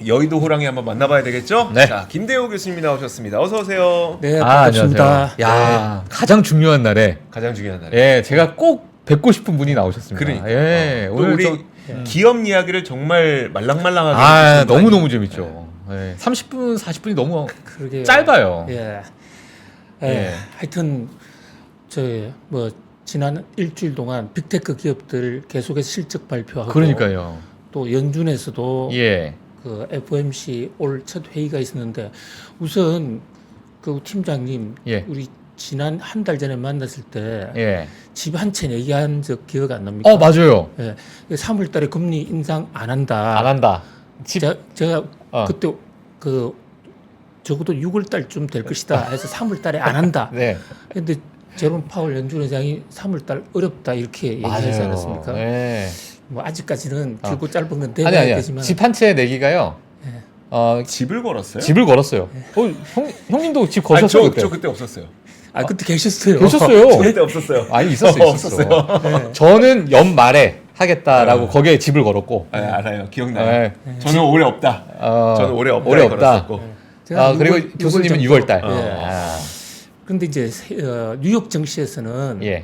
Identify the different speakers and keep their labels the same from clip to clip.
Speaker 1: 여의도 호랑이 한번 만나봐야 되겠죠?
Speaker 2: 네.
Speaker 1: 자, 김대호 교수님이 나오셨습니다. 어서 오세요.
Speaker 3: 네, 반갑습니다.
Speaker 2: 안녕하세요. 야, 가장 중요한 날에
Speaker 1: 가장 중요한 날.
Speaker 2: 예, 제가 꼭 뵙고 싶은 분이 나오셨습니다.
Speaker 1: 그러니까.
Speaker 2: 예,
Speaker 1: 또
Speaker 2: 오늘
Speaker 1: 우리 기업 이야기를 정말 말랑말랑하게 해주시는 거
Speaker 2: 너무너무
Speaker 1: 아니에요?
Speaker 2: 재밌죠. 예, 30분, 40분이 너무
Speaker 3: 그러게요.
Speaker 2: 짧아요.
Speaker 3: 예.
Speaker 2: 예.
Speaker 3: 하여튼 뭐 지난 일주일 동안 빅테크 기업들 계속해서 실적 발표하고
Speaker 2: 그러니까요.
Speaker 3: 또 연준에서도
Speaker 2: 예.
Speaker 3: 그 FOMC 올 첫 회의가 있었는데 우선 그 팀장님
Speaker 2: 예.
Speaker 3: 우리 지난 한 달 전에 만났을 때
Speaker 2: 예.
Speaker 3: 집 한 채 얘기한 적 기억 안 납니까?
Speaker 2: 맞아요.
Speaker 3: 예. 3월 달에 금리 인상 안 한다.
Speaker 2: 안 한다. 집,
Speaker 3: 제가
Speaker 2: 어.
Speaker 3: 그때 그 적어도 6월 달쯤 될 것이다 해서 3월 달에 안 한다.
Speaker 2: 네.
Speaker 3: 근데 제롬 파월 연준 회장이 3월 달 어렵다 이렇게 얘기하지 않았습니까?
Speaker 2: 예.
Speaker 3: 뭐 아직까지는 길고 짧은 건
Speaker 2: 아니,
Speaker 3: 대봐야
Speaker 2: 아니요.
Speaker 3: 되지만
Speaker 2: 집 한 채 내기가요.
Speaker 3: 예.
Speaker 1: 집을 걸었어요?
Speaker 2: 집을 걸었어요. 형님도 집 거셨죠,
Speaker 1: 아니,
Speaker 2: 그때?
Speaker 1: 저 그때 없었어요.
Speaker 3: 그때 계셨어요.
Speaker 2: 계셨어요.
Speaker 1: 저 그때 없었어요.
Speaker 2: 아니, 있었어요.
Speaker 1: 없었어요.
Speaker 2: 저는 연말에 하겠다라고 거기에 집을 걸었고.
Speaker 1: 알아요. 기억나요.
Speaker 2: 네.
Speaker 1: 저는 올해 없다. 저는 올해 없다.
Speaker 2: 올해 없다.
Speaker 1: 걸었었고.
Speaker 3: 제가
Speaker 2: 그리고
Speaker 3: 6월
Speaker 2: 교수님은
Speaker 3: 정도.
Speaker 2: 6월 달.
Speaker 3: 예. 그런데 이제 뉴욕 증시에서는
Speaker 2: 예.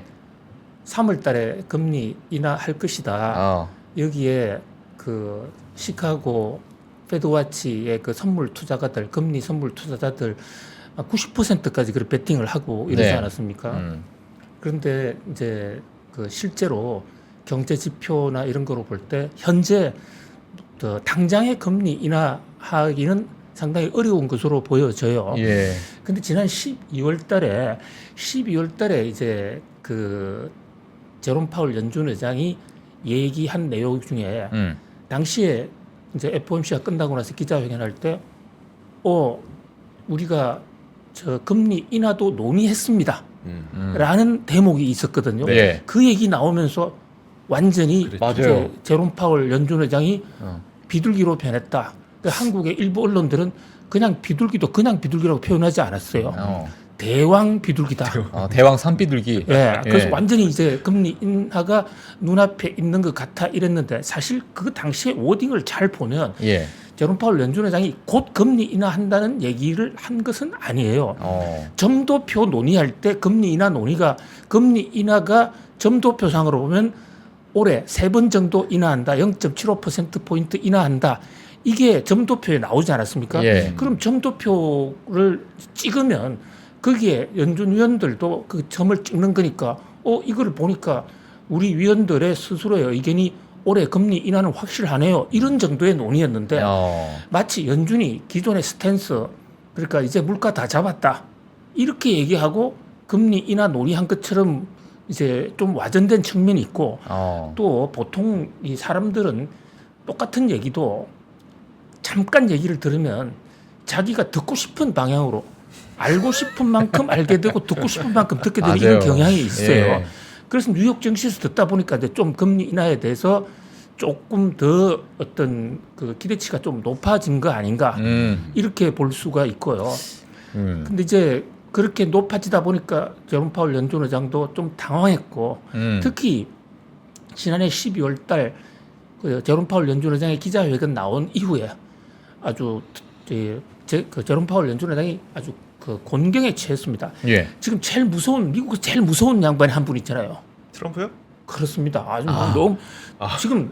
Speaker 3: 3월 달에 금리 인하할 것이다. 여기에 그 시카고 페드와치의 그 선물 투자가들, 금리 선물 투자자들 90%까지 그 베팅을 하고 이러지
Speaker 2: 네.
Speaker 3: 않았습니까? 그런데 이제 그 실제로 경제 지표나 이런 거로 볼 때 현재 당장의 금리 인하하기는 상당히 어려운 것으로 보여져요.
Speaker 2: 예.
Speaker 3: 근데 지난 12월 달에 이제 그 제롬 파월 연준 회장이 얘기한 내용 중에 당시에 이제 FOMC가 끝나고 나서 기자회견할 때 우리가 저 금리 인하도 논의했습니다. 라는 대목이 있었거든요.
Speaker 2: 네.
Speaker 3: 그 얘기 나오면서 완전히
Speaker 2: 맞아요.
Speaker 3: 이제 제롬 파월 연준 회장이 비둘기로 변했다. 그러니까 한국의 일부 언론들은 그냥 비둘기라고 표현하지 않았어요. 대왕 비둘기다.
Speaker 2: 대왕 산비둘기.
Speaker 3: 예, 그래서
Speaker 2: 예.
Speaker 3: 완전히 이제 금리 인하가 눈앞에 있는 것 같아 이랬는데 사실 그 당시에 워딩을 잘 보면
Speaker 2: 예.
Speaker 3: 제롬 파월 연준 회장이 곧 금리 인하한다는 얘기를 한 것은 아니에요. 점도표 논의할 때 금리 인하가 점도표상으로 보면 올해 3번 정도 인하한다. 0.75%포인트 인하한다. 이게 점도표에 나오지 않았습니까?
Speaker 2: 예.
Speaker 3: 그럼 점도표를 찍으면 거기에 연준 위원들도 그 점을 찍는 거니까 이거를 보니까 우리 위원들의 스스로의 의견이 올해 금리 인하는 확실하네요. 이런 정도의 논의였는데 마치 연준이 기존의 스탠스 그러니까 이제 물가 다 잡았다. 이렇게 얘기하고 금리 인하 논의한 것처럼 이제 좀 와전된 측면이 있고 또 보통 이 사람들은 똑같은 얘기도 잠깐 얘기를 들으면 자기가 듣고 싶은 방향으로 알고 싶은 만큼 알게 되고 듣고 싶은 만큼 듣게 되는 이런 경향이 있어요.
Speaker 2: 예.
Speaker 3: 그래서 뉴욕 증시에서 듣다 보니까 이제 좀 금리 인하에 대해서 조금 더 어떤 그 기대치가 좀 높아진 거 아닌가 이렇게 볼 수가 있고요. 근데 이제 그렇게 높아지다 보니까 제롬 파월 연준 회장도 좀 당황했고 특히 지난해 12월 달 그 제롬 파월 연준 회장의 기자회견 나온 이후에 아주 그 제롬 파월 연준 회장이 아주 그 곤경에 처했습니다.
Speaker 2: 예.
Speaker 3: 지금 미국에서 제일 무서운 양반이 한 분 있잖아요.
Speaker 1: 트럼프요?
Speaker 3: 그렇습니다. 너무 지금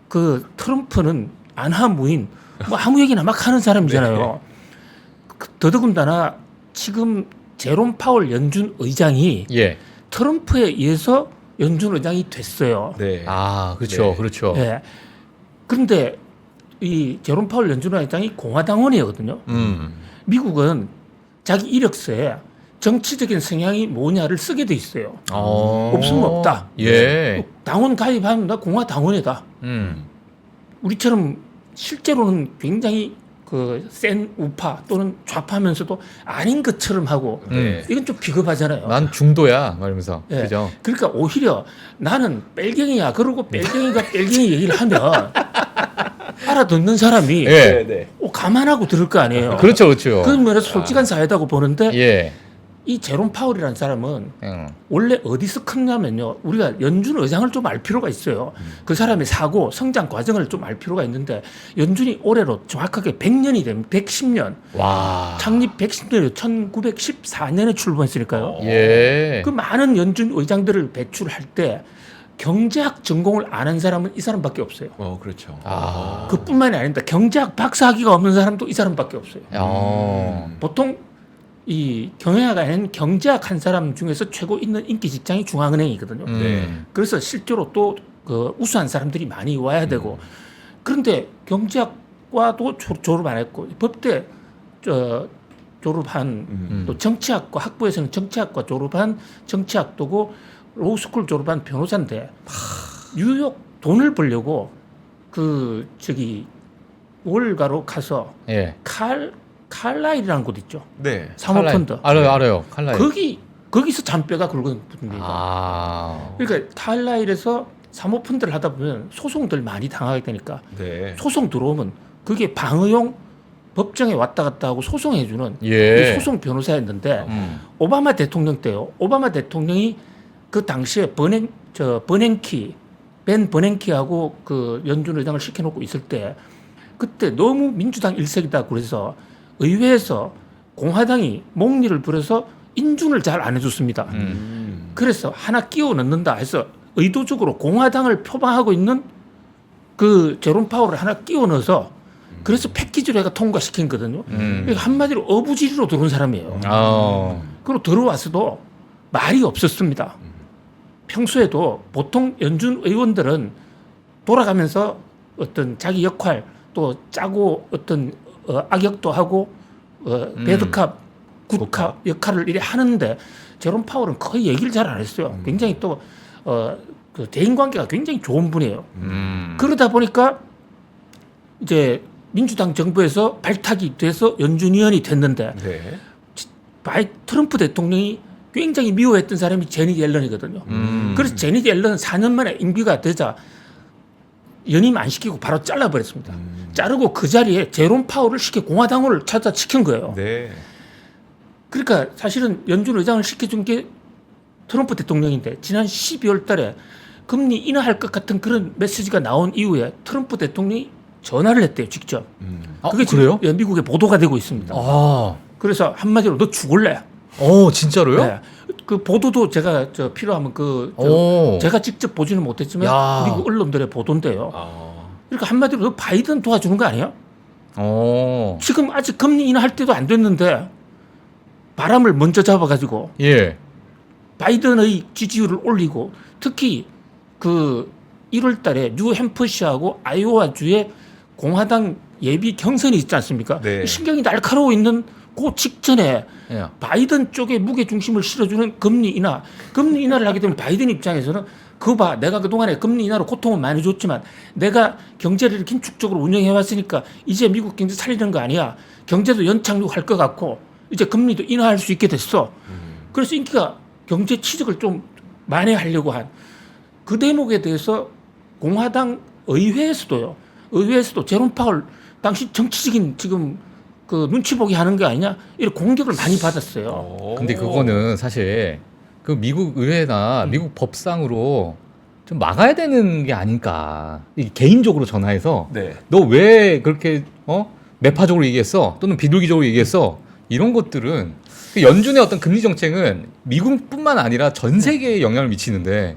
Speaker 3: 그 트럼프는 안하무인 뭐 아무 얘기나 막 하는 사람이잖아요.
Speaker 1: 네.
Speaker 3: 더더군다나 지금 제롬 파월 연준 의장이
Speaker 2: 예.
Speaker 3: 트럼프에 의해서 연준 의장이 됐어요.
Speaker 1: 네.
Speaker 2: 그렇죠.
Speaker 1: 네.
Speaker 2: 그렇죠.
Speaker 3: 예. 그런데 이 제롬 파월 연준 의장이 공화당원이거든요. 미국은 자기 이력서에 정치적인 성향이 뭐냐를 쓰게 돼 있어요. 없으면 없다.
Speaker 2: 예.
Speaker 3: 당원 가입하면 나 공화당원이다. 우리처럼 실제로는 굉장히 그 센 우파 또는 좌파면서도 아닌 것처럼 하고 이건 좀 비겁하잖아요.
Speaker 2: 난 중도야. 말면서.
Speaker 3: 예.
Speaker 2: 그죠?
Speaker 3: 그러니까 오히려 나는 뺄갱이야. 그러고 뺄갱이가 뺄갱이 얘기를 하면 알아듣는 사람이
Speaker 2: 예.
Speaker 1: 네.
Speaker 3: 감안하고 들을 거 아니에요.
Speaker 2: 그렇죠. 그렇죠.
Speaker 3: 그런 면에서 솔직한 사회다고 보는데
Speaker 2: 예.
Speaker 3: 이 제롬 파월이라는 사람은
Speaker 2: 응.
Speaker 3: 원래 어디서 컸냐면요. 우리가 연준 의장을 좀 알 필요가 있어요. 그 사람의 사고, 성장 과정을 좀 알 필요가 있는데 연준이 올해로 정확하게 100년이 되면 110년.
Speaker 2: 와.
Speaker 3: 창립 110년이 1914년에 출범했으니까요.
Speaker 2: 예.
Speaker 3: 그 많은 연준 의장들을 배출할 때 경제학 전공을 아는 사람은 이 사람밖에 없어요.
Speaker 1: 그렇죠.
Speaker 2: 아.
Speaker 3: 그뿐만이 아닙니다. 경제학 박사학위가 없는 사람도 이 사람밖에 없어요. 보통 이 경영학 아닌 경제학 한 사람 중에서 최고 있는 인기 직장이 중앙은행이거든요.
Speaker 1: 네.
Speaker 3: 그래서 실제로 또 그 우수한 사람들이 많이 와야 되고 그런데 경제학과도 졸업 안 했고 법대 졸업한 또 정치학과 학부에서는 정치학과 졸업한 정치학도고 로스쿨 졸업한 변호사인데 뉴욕 돈을 벌려고 그 저기 월가로 가서
Speaker 2: 예.
Speaker 3: 칼라일이라는 곳 있죠.
Speaker 1: 네.
Speaker 3: 사모펀드.
Speaker 2: 알아요. 칼라일.
Speaker 3: 거기서 잔뼈가 굵은 분입니다.
Speaker 2: 아.
Speaker 3: 그러니까 칼라일에서 사모펀드를 하다 보면 소송들 많이 당하게 되니까
Speaker 1: 네.
Speaker 3: 소송 들어오면 그게 방어용 법정에 왔다 갔다 하고 소송해주는
Speaker 2: 예.
Speaker 3: 이 소송 변호사였는데 오바마 대통령 때요. 오바마 대통령이 그 당시에 벤 버냉키하고 그 연준 의장을 시켜놓고 있을 때 그때 너무 민주당 일색이다 그래서 의회에서 공화당이 목리를 부려서 인준을 잘 안 해줬습니다. 그래서 하나 끼워 넣는다 해서 의도적으로 공화당을 표방하고 있는 그 제롬 파월을 하나 끼워 넣어서 그래서 패키지로 해가 통과시킨 거거든요. 그러니까 한마디로 어부지리로 들어온 사람이에요. 그리고 들어와서도 말이 없었습니다. 평소에도 보통 연준 의원들은 돌아가면서 어떤 자기 역할 또 짜고 어떤 악역도 하고 배드캅, 굿캅 역할을 이래 하는데 제롬 파월은 거의 얘기를 잘 안 했어요. 굉장히 또 그 대인 관계가 굉장히 좋은 분이에요. 그러다 보니까 이제 민주당 정부에서 발탁이 돼서 연준위원이 됐는데
Speaker 1: 네.
Speaker 3: 트럼프 대통령이 굉장히 미워했던 사람이 제닛 옐런이거든요. 그래서 제닛 옐런은 4년 만에 임기가 되자 연임 안 시키고 바로 잘라버렸습니다. 자르고 그 자리에 제롬 파월을 공화당을 찾아 시킨 거예요.
Speaker 1: 네.
Speaker 3: 그러니까 사실은 연준 의장을 시켜준 게 트럼프 대통령인데 지난 12월 달에 금리 인하할 것 같은 그런 메시지가 나온 이후에 트럼프 대통령이 전화를 했대요, 직접. 그게
Speaker 2: 그래요?
Speaker 3: 지금 미국에 보도가 되고 있습니다.
Speaker 2: 아.
Speaker 3: 그래서 한마디로 너 죽을래?
Speaker 2: 진짜로요?
Speaker 3: 네. 그 보도도 제가 필요하면 제가 직접 보지는 못했지만
Speaker 2: 야.
Speaker 3: 미국 언론들의 보도인데요. 그러니까 한마디로 너 바이든 도와주는 거 아니야? 지금 아직 금리 인하할 때도 안 됐는데 바람을 먼저 잡아가지고
Speaker 2: 예.
Speaker 3: 바이든의 지지율을 올리고 특히 그 1월 달에 뉴햄프셔하고 아이오와 주에 공화당 예비 경선이 있지 않습니까?
Speaker 1: 네.
Speaker 3: 신경이 날카로워 있는 그 직전에
Speaker 2: 예.
Speaker 3: 바이든 쪽에 무게 중심을 실어주는 금리 인하를 하게 되면 바이든 입장에서는 그거 봐, 내가 그동안에 금리 인하로 고통을 많이 줬지만 내가 경제를 이렇게 긴축적으로 운영해 왔으니까 이제 미국 경제 살리는 거 아니야. 경제도 연착륙할 것 같고 이제 금리도 인하할 수 있게 됐어. 그래서 인기가 경제 취직을 좀 만회하려고 한 그 대목에 대해서 공화당 의회에서도 제롬 파월 당시 정치적인 지금 그 눈치 보기 하는 게 아니냐 이런 공격을 많이 받았어요.
Speaker 2: 근데 그거는 사실 그 미국 의회나 미국 법상으로 좀 막아야 되는 게 아닐까. 이게 개인적으로 전화해서
Speaker 1: 네.
Speaker 2: 너 왜 그렇게 매파적으로 얘기했어? 또는 비둘기적으로 얘기했어? 이런 것들은 연준의 어떤 금리 정책은 미국뿐만 아니라 전 세계에 영향을 미치는데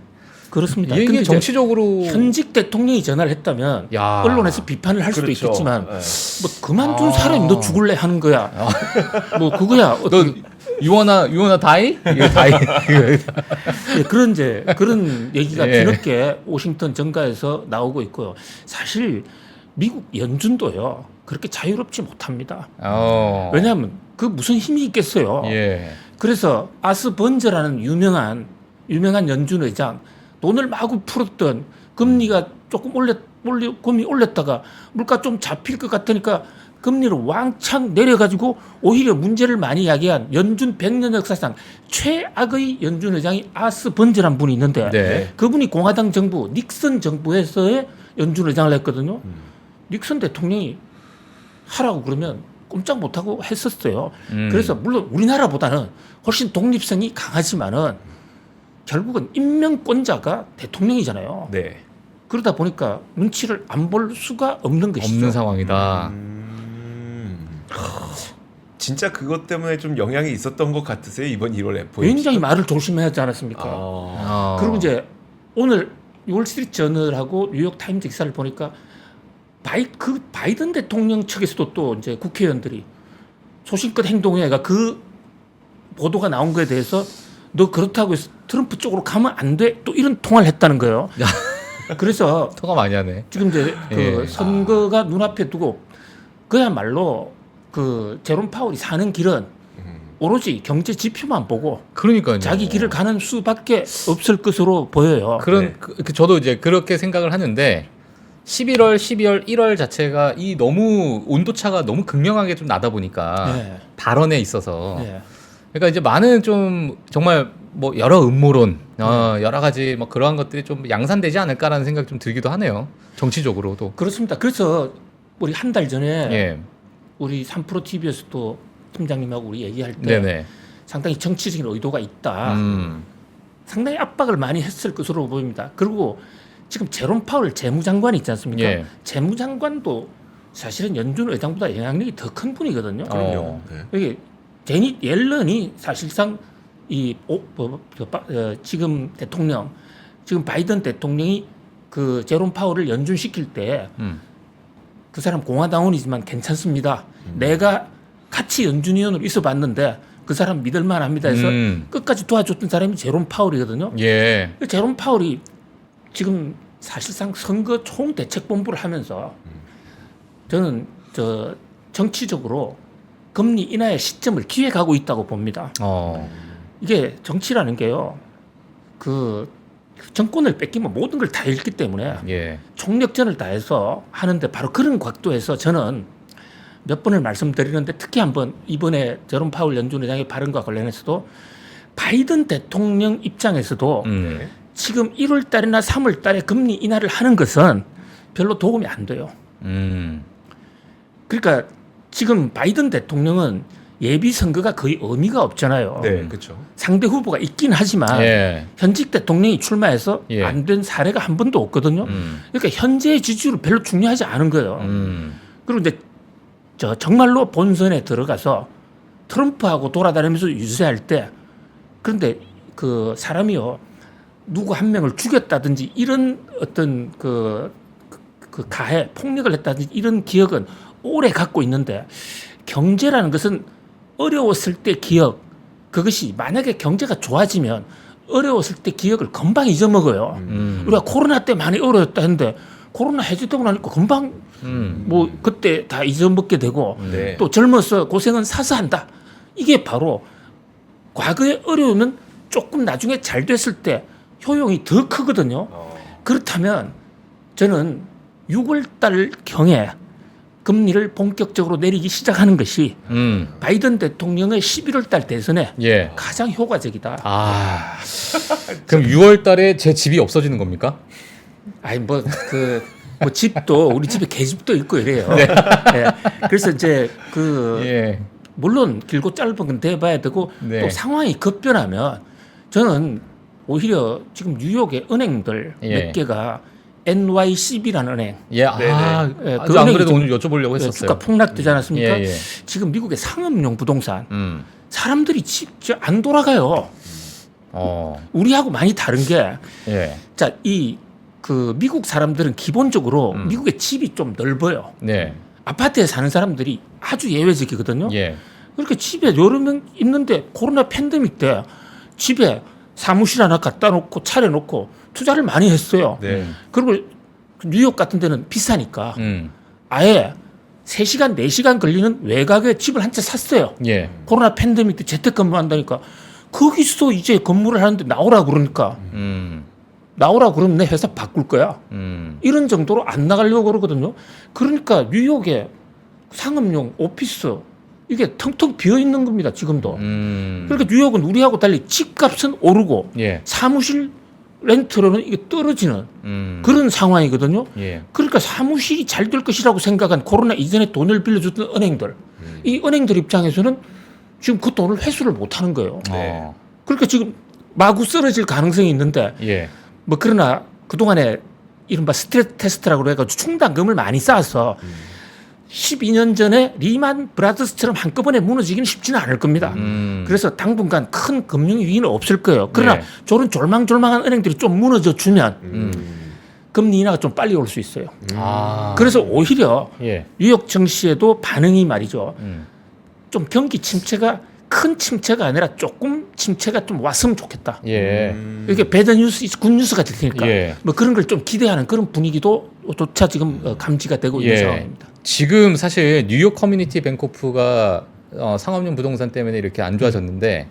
Speaker 3: 그렇습니다.
Speaker 2: 이게
Speaker 3: 근데
Speaker 2: 정치적으로
Speaker 3: 현직 대통령이 전화를 했다면
Speaker 2: 야.
Speaker 3: 언론에서 비판을 할 수도
Speaker 1: 그렇죠.
Speaker 3: 있겠지만
Speaker 1: 네.
Speaker 3: 뭐 그만둔 사람이 너 죽을래 하는 거야. 뭐 그거야.
Speaker 2: 너 유원아 다이? 이거 다이.
Speaker 3: 예, 그런 얘기가
Speaker 2: 예.
Speaker 3: 뒤늦게 워싱턴 정가에서 나오고 있고요. 사실 미국 연준도요 그렇게 자유롭지 못합니다. 왜냐하면 그 무슨 힘이 있겠어요.
Speaker 2: 예.
Speaker 3: 그래서 아스 번저라는 유명한 연준 의장 돈을 마구 풀었던 금리가 조금 금리 올렸다가 물가 좀 잡힐 것 같으니까 금리를 왕창 내려가지고 오히려 문제를 많이 야기한 연준 100년 역사상 최악의 연준 의장이 아스 번저라는 분이 있는데
Speaker 2: 네.
Speaker 3: 그분이 공화당 정부 닉슨 정부에서의 연준 의장을 했거든요. 닉슨 대통령이 하라고 그러면 꼼짝 못하고 했었어요. 그래서 물론 우리나라보다는 훨씬 독립성이 강하지만은 결국은 임명권자가 대통령이잖아요.
Speaker 1: 네.
Speaker 3: 그러다 보니까 눈치를 안 볼 수가 없는 것이죠.
Speaker 2: 없는 상황이다.
Speaker 1: 진짜 그것 때문에 좀 영향이 있었던 것 같으세요 이번 1월 F.O.M.
Speaker 3: 굉장히 말을 조심해야 하지 않았습니까? 그리고 이제 오늘 월스트리트저널하고 뉴욕 타임즈 기사를 보니까 바이든 대통령 측에서도 또 이제 국회의원들이 소신껏 행동해가 그 보도가 나온 거에 대해서 너 그렇다고 해서 트럼프 쪽으로 가면 안 돼. 또 이런 통화를 했다는 거예요. 그래서
Speaker 2: 토가 많이 하네.
Speaker 3: 지금 이제 그
Speaker 2: 예.
Speaker 3: 선거가 눈앞에 두고 그야말로 그 제롬 파월이 사는 길은 오로지 경제 지표만 보고
Speaker 2: 그러니까요.
Speaker 3: 자기 길을 가는 수밖에 없을 것으로 보여요.
Speaker 2: 그런
Speaker 1: 네.
Speaker 2: 저도 이제 그렇게 생각을 하는데 11월, 12월, 1월 자체가 이 너무 온도차가 너무 극명하게 좀 나다 보니까
Speaker 3: 네.
Speaker 2: 발언에 있어서
Speaker 3: 네.
Speaker 2: 그러니까 이제 많은 좀 정말 뭐 여러 음모론 여러 가지 뭐 그러한 것들이 좀 양산되지 않을까라는 생각이 좀 들기도 하네요. 정치적으로도.
Speaker 3: 그렇습니다. 그래서 우리 한 달 전에
Speaker 2: 예.
Speaker 3: 우리 3프로 TV에서도 팀장님하고 우리 얘기할 때
Speaker 2: 네네.
Speaker 3: 상당히 정치적인 의도가 있다.
Speaker 2: 음.
Speaker 3: 상당히 압박을 많이 했을 것으로 보입니다. 그리고 지금 제롬 파월 재무장관이 있지 않습니까?
Speaker 2: 예.
Speaker 3: 재무장관도 사실은 연준 의장보다 영향력이 더 큰 분이거든요.
Speaker 2: 어.
Speaker 1: 네.
Speaker 3: 여기 제닛 옐런이 사실상 지금 대통령, 지금 바이든 대통령이 그 제롬 파월을 연준시킬 때 그 사람 공화당원이지만 괜찮습니다. 내가 같이 연준위원으로 있어봤는데 그 사람 믿을만합니다 해서 끝까지 도와줬던 사람이 제롬 파월이거든요.
Speaker 2: 예.
Speaker 3: 제롬 파월이 지금 사실상 선거 총대책본부를 하면서 저는 저 정치적으로 금리 인하의 시점을 기획하고 있다고 봅니다. 이게 정치라는 게요, 그 정권을 뺏기면 모든 걸 다 잃기 때문에
Speaker 2: 예.
Speaker 3: 총력전을 다해서 하는데 바로 그런 각도에서 저는 몇 번을 말씀드리는데 특히 한번 이번에 제롬 파월 연준 의장의 발언과 관련해서도 바이든 대통령 입장에서도 지금 1월 달이나 3월 달에 금리 인하를 하는 것은 별로 도움이 안 돼요. 그러니까 지금 바이든 대통령은 예비 선거가 거의 의미가 없잖아요.
Speaker 1: 네, 그렇죠.
Speaker 3: 상대 후보가 있긴 하지만
Speaker 2: 예.
Speaker 3: 현직 대통령이 출마해서
Speaker 2: 예.
Speaker 3: 안 된 사례가 한 번도 없거든요. 그러니까 현재의 지지율은 별로 중요하지 않은 거예요. 그리고 이제 정말로 본선에 들어가서 트럼프하고 돌아다니면서 유세할 때 그런데 그 사람이요 누구 한 명을 죽였다든지 이런 어떤 그 가해 폭력을 했다든지 이런 기억은 오래 갖고 있는데 경제라는 것은 어려웠을 때 기억 그것이 만약에 경제가 좋아지면 어려웠을 때 기억을 금방 잊어먹어요. 우리가 코로나 때 많이 어려웠다 했는데 코로나 해제되고 나니까 금방 뭐 그때 다 잊어먹게 되고
Speaker 1: 네.
Speaker 3: 또 젊어서 고생은 사서 한다. 이게 바로 과거의 어려움은 조금 나중에 잘 됐을 때 효용이 더 크거든요. 그렇다면 저는 6월 달 경에 금리를 본격적으로 내리기 시작하는 것이 바이든 대통령의 11월 달 대선에
Speaker 2: 예.
Speaker 3: 가장 효과적이다.
Speaker 2: 아. 그럼 6월 달에 제 집이 없어지는 겁니까?
Speaker 3: 아니 뭐 집도 우리 집에 개집도 있고 이래요. 네. 그래서 이제
Speaker 2: 예.
Speaker 3: 물론 길고 짧은 건 대봐야 되고
Speaker 2: 네.
Speaker 3: 또 상황이 급변하면 저는 오히려 지금 뉴욕의 은행들
Speaker 2: 예.
Speaker 3: 몇 개가 NYCB라는 은행
Speaker 2: 예. 아,
Speaker 3: 예,
Speaker 2: 아주
Speaker 3: 그
Speaker 2: 안
Speaker 3: 은행이
Speaker 2: 그래도
Speaker 3: 좀
Speaker 2: 오늘 여쭤보려고 했었어요.
Speaker 3: 주가 폭락되지 않았습니까?
Speaker 2: 예, 예.
Speaker 3: 지금 미국의 상업용 부동산 사람들이 진짜 안 돌아가요. 우리하고 많이 다른 게
Speaker 2: 예.
Speaker 3: 자, 미국 사람들은 기본적으로 미국의 집이 좀 넓어요.
Speaker 2: 네.
Speaker 3: 아파트에 사는 사람들이 아주 예외적이거든요.
Speaker 2: 예.
Speaker 3: 그렇게 집에 여러 명 있는데 코로나 팬데믹 때 집에 사무실 하나 갖다 놓고 차려놓고 투자를 많이 했어요.
Speaker 1: 네.
Speaker 3: 그리고 뉴욕 같은 데는 비싸니까
Speaker 2: 음.
Speaker 3: 아예 3시간, 4시간 걸리는 외곽에 집을 한 채 샀어요.
Speaker 2: 예.
Speaker 3: 코로나 팬데믹 때 재택근무 한다니까 거기서 이제 근무를 하는데 나오라 그러니까 나오라 그러면 내 회사 바꿀 거야. 이런 정도로 안 나가려고 그러거든요. 그러니까 뉴욕에 상업용 오피스 이게 텅텅 비어 있는 겁니다. 지금도. 그러니까 뉴욕은 우리하고 달리 집값은 오르고
Speaker 2: 예.
Speaker 3: 사무실 렌트로는 이게 떨어지는 그런 상황이거든요.
Speaker 2: 예.
Speaker 3: 그러니까 사무실이 잘 될 것이라고 생각한 코로나 이전에 돈을 빌려줬던 은행들, 이 은행들 입장에서는 지금 그 돈을 회수를 못 하는 거예요.
Speaker 2: 어.
Speaker 3: 그러니까 지금 마구 쓰러질 가능성이 있는데
Speaker 2: 예.
Speaker 3: 뭐 그러나 그동안에 이른바 스트레스 테스트라고 해가지고 충당금을 많이 쌓아서 12년 전에 리만 브라더스처럼 한꺼번에 무너지기는 쉽지는 않을 겁니다. 그래서 당분간 큰 금융 위기는 없을 거예요. 그러나
Speaker 2: 네.
Speaker 3: 저런 졸망졸망한 은행들이 좀 무너져 주면 금리 인하가 좀 빨리 올 수 있어요.
Speaker 2: 아.
Speaker 3: 그래서 오히려
Speaker 2: 예.
Speaker 3: 뉴욕 증시에도 반응이 말이죠.
Speaker 2: 음.
Speaker 3: 좀 경기 침체가 큰 침체가 아니라 조금 침체가 좀 왔으면 좋겠다.
Speaker 2: 예.
Speaker 3: 이게 배드 뉴스, 굿 뉴스가 될 테니까
Speaker 2: 예.
Speaker 3: 뭐 그런 걸 좀 기대하는 그런 분위기도 조차 지금 감지가 되고 있는
Speaker 2: 예.
Speaker 3: 상황입니다.
Speaker 2: 지금 사실 뉴욕 커뮤니티 뱅코프가 상업용 부동산 때문에 이렇게 안 좋아졌는데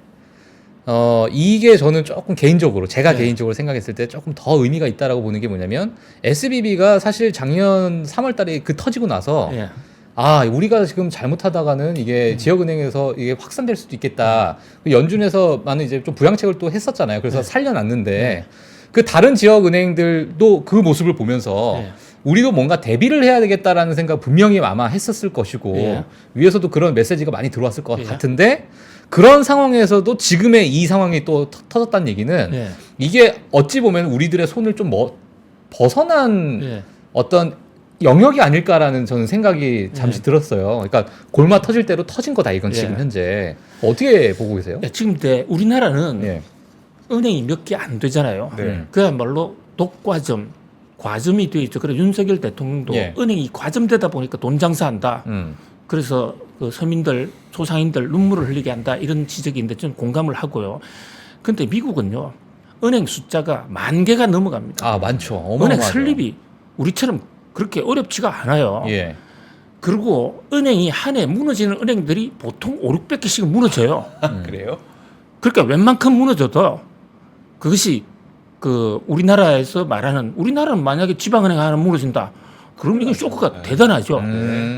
Speaker 2: 이게 저는 조금 개인적으로 제가
Speaker 3: 네.
Speaker 2: 개인적으로 생각했을 때 조금 더 의미가 있다라고 보는 게 뭐냐면 SBB가 사실 작년 3월달에 그 터지고 나서
Speaker 3: 예.
Speaker 2: 아 우리가 지금 잘못하다가는 이게 지역은행에서 이게 확산될 수도 있겠다. 연준에서 많은 이제 좀 부양책을 또 했었잖아요. 그래서 살려놨는데 그 다른 지역은행들도 그 모습을 보면서
Speaker 3: 네.
Speaker 2: 우리도 뭔가 대비를 해야 되겠다라는 생각 분명히 아마 했었을 것이고
Speaker 3: 예.
Speaker 2: 위에서도 그런 메시지가 많이 들어왔을 것
Speaker 3: 예.
Speaker 2: 같은데 그런 상황에서도 지금의 이 상황이 또 터졌다는 얘기는
Speaker 3: 예.
Speaker 2: 이게 어찌 보면 우리들의 손을 좀 벗어난
Speaker 3: 예.
Speaker 2: 어떤 영역이 아닐까라는 저는 생각이 잠시 들었어요. 그러니까 골마 터질 대로 터진 거다 이건
Speaker 3: 예.
Speaker 2: 지금 현재 어떻게 보고 계세요?
Speaker 3: 예, 지금 우리나라는
Speaker 2: 예.
Speaker 3: 은행이 몇 개 안 되잖아요.
Speaker 1: 네.
Speaker 3: 그야말로 독과점, 과점이 되어 있죠. 그래서 윤석열 대통령도
Speaker 2: 예.
Speaker 3: 은행이 과점되다 보니까 돈 장사한다. 그래서 그 서민들, 소상인들 눈물을 흘리게 한다. 이런 지적인데 저는 공감을 하고요. 그런데 미국은요. 은행 숫자가 10,000개가 넘어갑니다.
Speaker 2: 아 많죠.
Speaker 3: 은행
Speaker 2: 어마어마하죠.
Speaker 3: 설립이 우리처럼 그렇게 어렵지가 않아요.
Speaker 2: 예.
Speaker 3: 그리고 은행이 한 해 무너지는 은행들이 보통 500~600개씩 무너져요.
Speaker 1: 그래요?
Speaker 3: 그러니까 웬만큼 무너져도 그것이 그 우리나라에서 말하는 우리나라는 만약에 지방은행 하나 무너진다. 그럼 이건 쇼크가 대단하죠.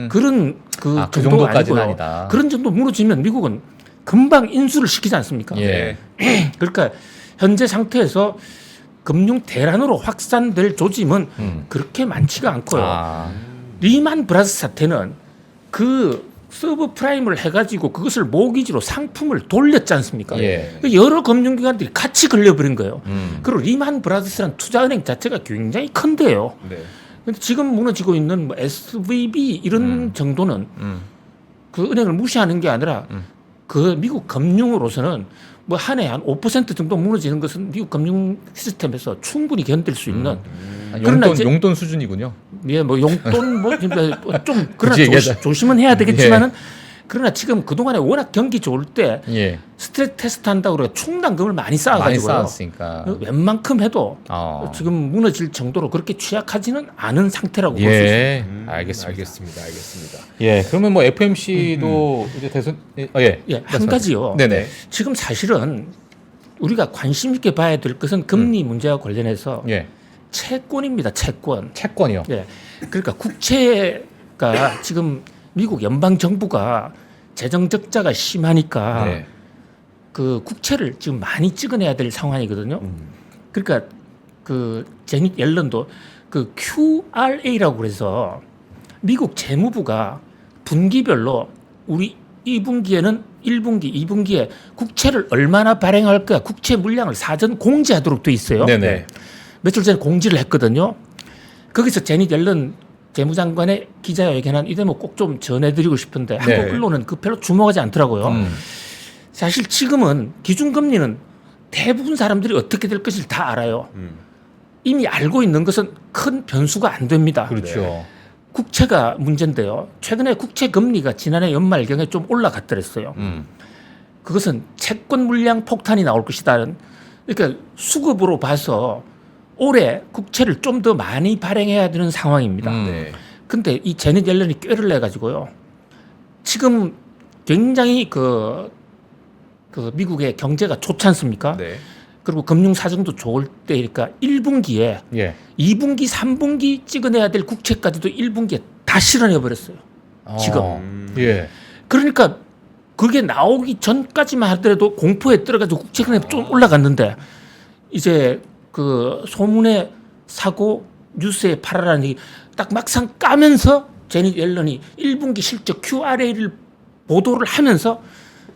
Speaker 3: 그런 그
Speaker 2: 그
Speaker 3: 정도가
Speaker 2: 정도까지는
Speaker 3: 아니고요.
Speaker 2: 아니다.
Speaker 3: 그런 정도 무너지면 미국은 금방 인수를 시키지 않습니까?
Speaker 2: 예.
Speaker 3: 그러니까 현재 상태에서 금융 대란으로 확산될 조짐은 그렇게 많지가 않고요.
Speaker 2: 아.
Speaker 3: 리만 브라더스 사태는 그 서브 프라임을 해가지고 그것을 모기지로 상품을 돌렸지 않습니까?
Speaker 2: 예.
Speaker 3: 여러 금융기관들이 같이 걸려버린 거예요.
Speaker 2: 음.
Speaker 3: 그리고 리만 브라더스라는 투자은행 자체가 굉장히 큰데요.
Speaker 1: 네.
Speaker 3: 근데 지금 무너지고 있는 뭐 SVB 이런 정도는 그 은행을 무시하는 게 아니라 그 미국 금융으로서는 뭐 한 해 한 5% 정도 무너지는 것은 미국 금융 시스템에서 충분히 견딜 수 있는 그러나 이제-
Speaker 2: 용돈 수준이군요.
Speaker 3: 예, 뭐 용돈 뭐 좀 그러나
Speaker 2: 굳이 얘기하자.
Speaker 3: 조심은 해야 되겠지만은 그러나 지금 그 동안에 워낙 경기 좋을 때
Speaker 2: 예.
Speaker 3: 스트레스 테스트 한다고 그래 충당금을 많이
Speaker 2: 많이
Speaker 3: 쌓아가지고요.
Speaker 2: 쌓았으니까.
Speaker 3: 웬만큼 해도
Speaker 2: 어.
Speaker 3: 지금 무너질 정도로 그렇게 취약하지는 않은 상태라고 볼 수 있습니다.
Speaker 2: 예. 알겠습니다.
Speaker 1: 알겠습니다.
Speaker 2: 예. 그러면 뭐 FMC도 이제 대선 예.
Speaker 3: 예, 한 가지요.
Speaker 2: 네네.
Speaker 3: 지금 사실은 우리가 관심 있게 봐야 될 것은 금리 문제와 관련해서
Speaker 2: 예.
Speaker 3: 채권입니다. 채권.
Speaker 2: 채권이요.
Speaker 3: 예. 그러니까 국채가 지금 미국 연방 정부가 재정 적자가 심하니까
Speaker 2: 네.
Speaker 3: 그 국채를 지금 많이 찍어내야 될 상황이거든요. 그러니까 그 제닛 옐런도 그 QRA라고 그래서 미국 재무부가 분기별로 우리 2분기에는 1분기, 2분기에 국채를 얼마나 발행할까 국채 물량을 사전 공지하도록 돼 있어요.
Speaker 2: 네네.
Speaker 3: 며칠 전에 공지를 했거든요. 거기서 제닛 옐런 재무장관의 기자회견한 이 대목 꼭 좀 전해드리고 싶은데 한국 언론은 그 별로 주목하지 않더라고요. 사실 지금은 기준금리는 대부분 사람들이 어떻게 될 것을 다 알아요. 이미 알고 있는 것은 큰 변수가 안 됩니다.
Speaker 2: 그렇죠.
Speaker 3: 국채가 문제인데요. 최근에 국채 금리가 지난해 연말경에 좀 올라갔더랬어요. 그것은 채권 물량 폭탄이 나올 것이다. 그러니까 수급으로 봐서 올해 국채를 좀 더 많이 발행해야 되는 상황입니다.
Speaker 1: 네.
Speaker 3: 근데 이 제닛 옐런이 꾀를 내 가지고요. 지금 굉장히 그 미국의 경제가 좋지 않습니까?
Speaker 1: 네.
Speaker 3: 그리고 금융 사정도 좋을 때니까 1분기에
Speaker 2: 예.
Speaker 3: 2분기, 3분기 찍어내야 될 국채까지도 1분기에 다 실현해 버렸어요. 지금.
Speaker 2: 예.
Speaker 3: 그러니까 그게 나오기 전까지만 하더라도 공포에 떨어가지고 국채금리 좀 올라갔는데 이제 그 소문에 사고 뉴스에 팔아라는 얘기 딱 막상 까면서 제닛 옐런이 1분기 실적 QRA를 보도를 하면서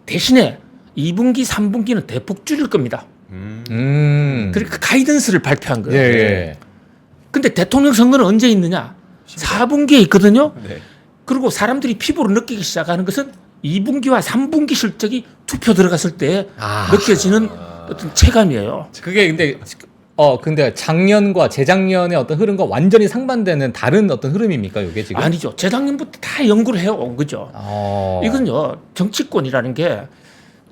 Speaker 3: 대신에 2분기, 3분기는 대폭 줄일 겁니다. 그러니까 가이던스를 발표한 거예요.
Speaker 2: 예.
Speaker 3: 근데 대통령 선거는 언제 있느냐? 4분기에 있거든요.
Speaker 1: 네.
Speaker 3: 그리고 사람들이 피부로 느끼기 시작하는 것은 2분기와 3분기 실적이 투표 들어갔을 때 느껴지는 어떤 체감이에요.
Speaker 2: 그게 근데 작년과 재작년의 어떤 흐름과 완전히 상반되는 다른 어떤 흐름입니까, 이게 지금?
Speaker 3: 아니죠. 재작년부터 다 연구를 해온 거죠. 이건요, 정치권이라는 게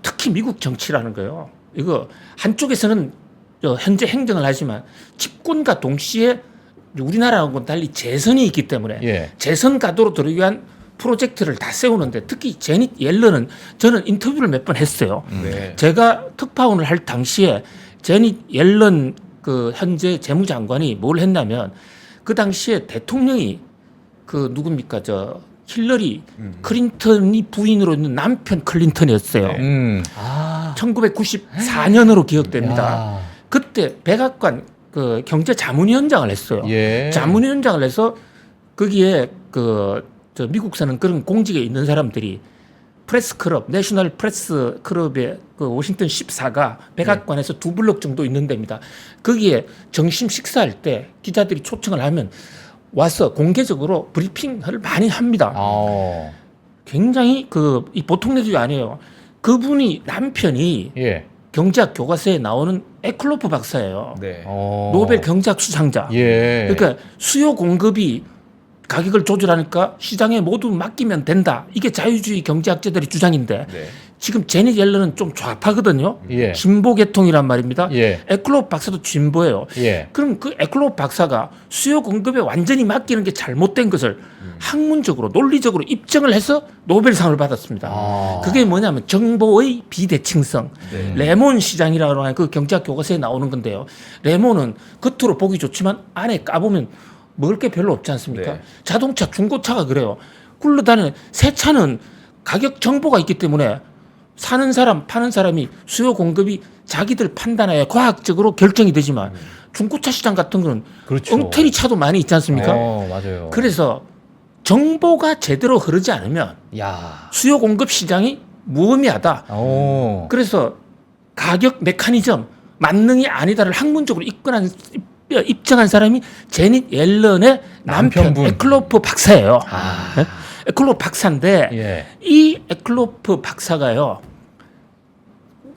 Speaker 3: 특히 미국 정치라는 거예요. 이거 한쪽에서는 현재 행정을 하지만 집권과 동시에 우리나라하고는 달리 재선이 있기 때문에
Speaker 2: 예.
Speaker 3: 재선 가도로 들어가기 위한 프로젝트를 다 세우는데 특히 제닛 옐런은 저는 인터뷰를 몇 번 했어요.
Speaker 1: 네.
Speaker 3: 제가 특파원을 할 당시에 제닛 옐런 그 현재 재무장관이 뭘 했냐면 그 당시에 대통령이 그 누굽니까 저 힐러리 클린턴이 부인으로 있는 남편 클린턴이었어요. 1994년으로 기억됩니다.
Speaker 2: 야.
Speaker 3: 그때 백악관 그 경제 자문위원장을 했어요.
Speaker 2: 예.
Speaker 3: 자문위원장을 해서 거기에 저 미국사는 그런 공직에 있는 사람들이 프레스 클럽, 내셔널 프레스 클럽의 그 워싱턴 14가 백악관에서 2블럭 정도 있는 데입니다. 거기에 점심 식사할 때 기자들이 초청을 하면 와서 공개적으로 브리핑을 많이 합니다. 굉장히 이 보통 얘기가 아니에요. 그분이 남편이
Speaker 2: 예.
Speaker 3: 경제학 교과서에 나오는 에클로프 박사예요.
Speaker 1: 네.
Speaker 3: 노벨 경제학 수상자.
Speaker 2: 예.
Speaker 3: 그러니까 수요 공급이 가격을 조절하니까 시장에 모두 맡기면 된다. 이게 자유주의 경제학자들의 주장인데
Speaker 1: 네.
Speaker 3: 지금 제닛 옐런은 좀 좌파거든요.
Speaker 2: 예.
Speaker 3: 진보 계통이란 말입니다.
Speaker 2: 예.
Speaker 3: 에클로프 박사도 진보예요.
Speaker 2: 예.
Speaker 3: 그럼 그 에클로프 박사가 수요 공급에 완전히 맡기는 게 잘못된 것을 학문적으로 논리적으로 입증을 해서 노벨상을 받았습니다. 그게 뭐냐면 정보의 비대칭성.
Speaker 1: 네.
Speaker 3: 레몬 시장이라고 하는 그 경제학 교과서에 나오는 건데요. 레몬은 겉으로 보기 좋지만 안에 까보면 먹을 게 별로 없지 않습니까?
Speaker 1: 네.
Speaker 3: 자동차, 중고차가 그래요. 굴러다니는 새 차는 가격 정보가 있기 때문에 사는 사람, 파는 사람이 수요 공급이 자기들 판단하에 과학적으로 결정이 되지만 중고차 시장 같은 거는
Speaker 2: 그렇죠.
Speaker 3: 엉터리 차도 많이 있지 않습니까?
Speaker 2: 맞아요.
Speaker 3: 그래서 정보가 제대로 흐르지 않으면
Speaker 2: 야.
Speaker 3: 수요 공급 시장이 무의미하다. 그래서 가격 메커니즘 만능이 아니다를 학문적으로 입증한 사람이 제닛 옐런의 남편
Speaker 2: 남편분.
Speaker 3: 에클로프 박사예요. 네? 에클로프 박사인데
Speaker 2: 예.
Speaker 3: 이 에클로프 박사가요.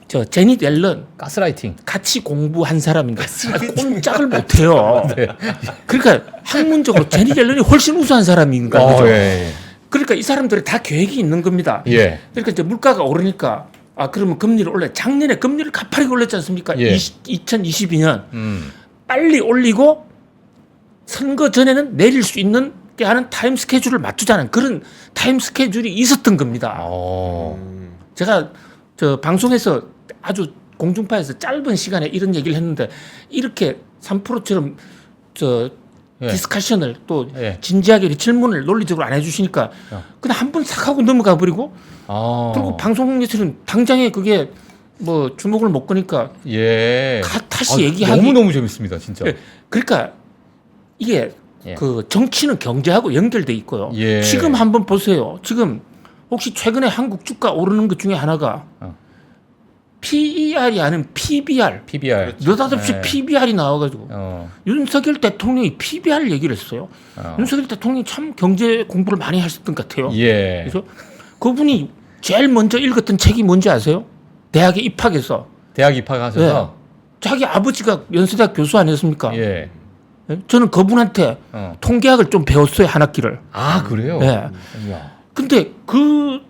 Speaker 3: 저 제닛 옐런
Speaker 2: 가스라이팅.
Speaker 3: 같이 공부한 사람인가 꼼짝을 못해요. 그러니까 학문적으로 제닛 옐런이 훨씬 우수한 사람인가 거죠.
Speaker 2: 예.
Speaker 3: 그러니까 이 사람들이 다 계획이 있는 겁니다.
Speaker 2: 예.
Speaker 3: 그러니까 이제 물가가 오르니까 그러면 금리를 작년에 금리를 가파르게 올렸지 않습니까?
Speaker 2: 예.
Speaker 3: 2022년 빨리 올리고 선거 전에는 내릴 수 있는 게 하는 타임 스케줄을 맞추자는 그런 타임 스케줄이 있었던 겁니다. 제가 저 방송에서 아주 공중파에서 짧은 시간에 이런 얘기를 했는데 이렇게 3%처럼 저
Speaker 2: 예.
Speaker 3: 디스커션을 또
Speaker 2: 예.
Speaker 3: 진지하게 질문을 논리적으로 안 해주시니까 그냥 한 번 싹 하고 넘어가 버리고 그리고 방송에서는 당장에 그게 뭐 주목을 못 끄니까
Speaker 2: 예.
Speaker 3: 다시 얘기하기
Speaker 2: 너무 재밌습니다, 진짜.
Speaker 3: 예. 그러니까 이게
Speaker 2: 예.
Speaker 3: 그 정치는 경제하고 연결돼 있고요.
Speaker 2: 예.
Speaker 3: 지금 한번 보세요. 지금 혹시 최근에 한국 주가 오르는 것 중에 하나가 PER이 아닌 PBR.
Speaker 2: PBR.
Speaker 3: 느닷없이
Speaker 2: 예.
Speaker 3: PBR이 나와가지고 윤석열 대통령이 PBR 얘기를 했어요. 윤석열 대통령이 참 경제 공부를 많이 하셨던 것 같아요.
Speaker 2: 예.
Speaker 3: 그래서 그분이 제일 먼저 읽었던 책이 뭔지 아세요? 대학에 입학해서
Speaker 2: 대학 입학하셔서
Speaker 3: 자기 아버지가 연세대학 교수 아니었습니까?
Speaker 2: 예.
Speaker 3: 저는 그분한테 통계학을 좀 배웠어요, 한 학기를.
Speaker 2: 그래요?
Speaker 3: 예. 근데 그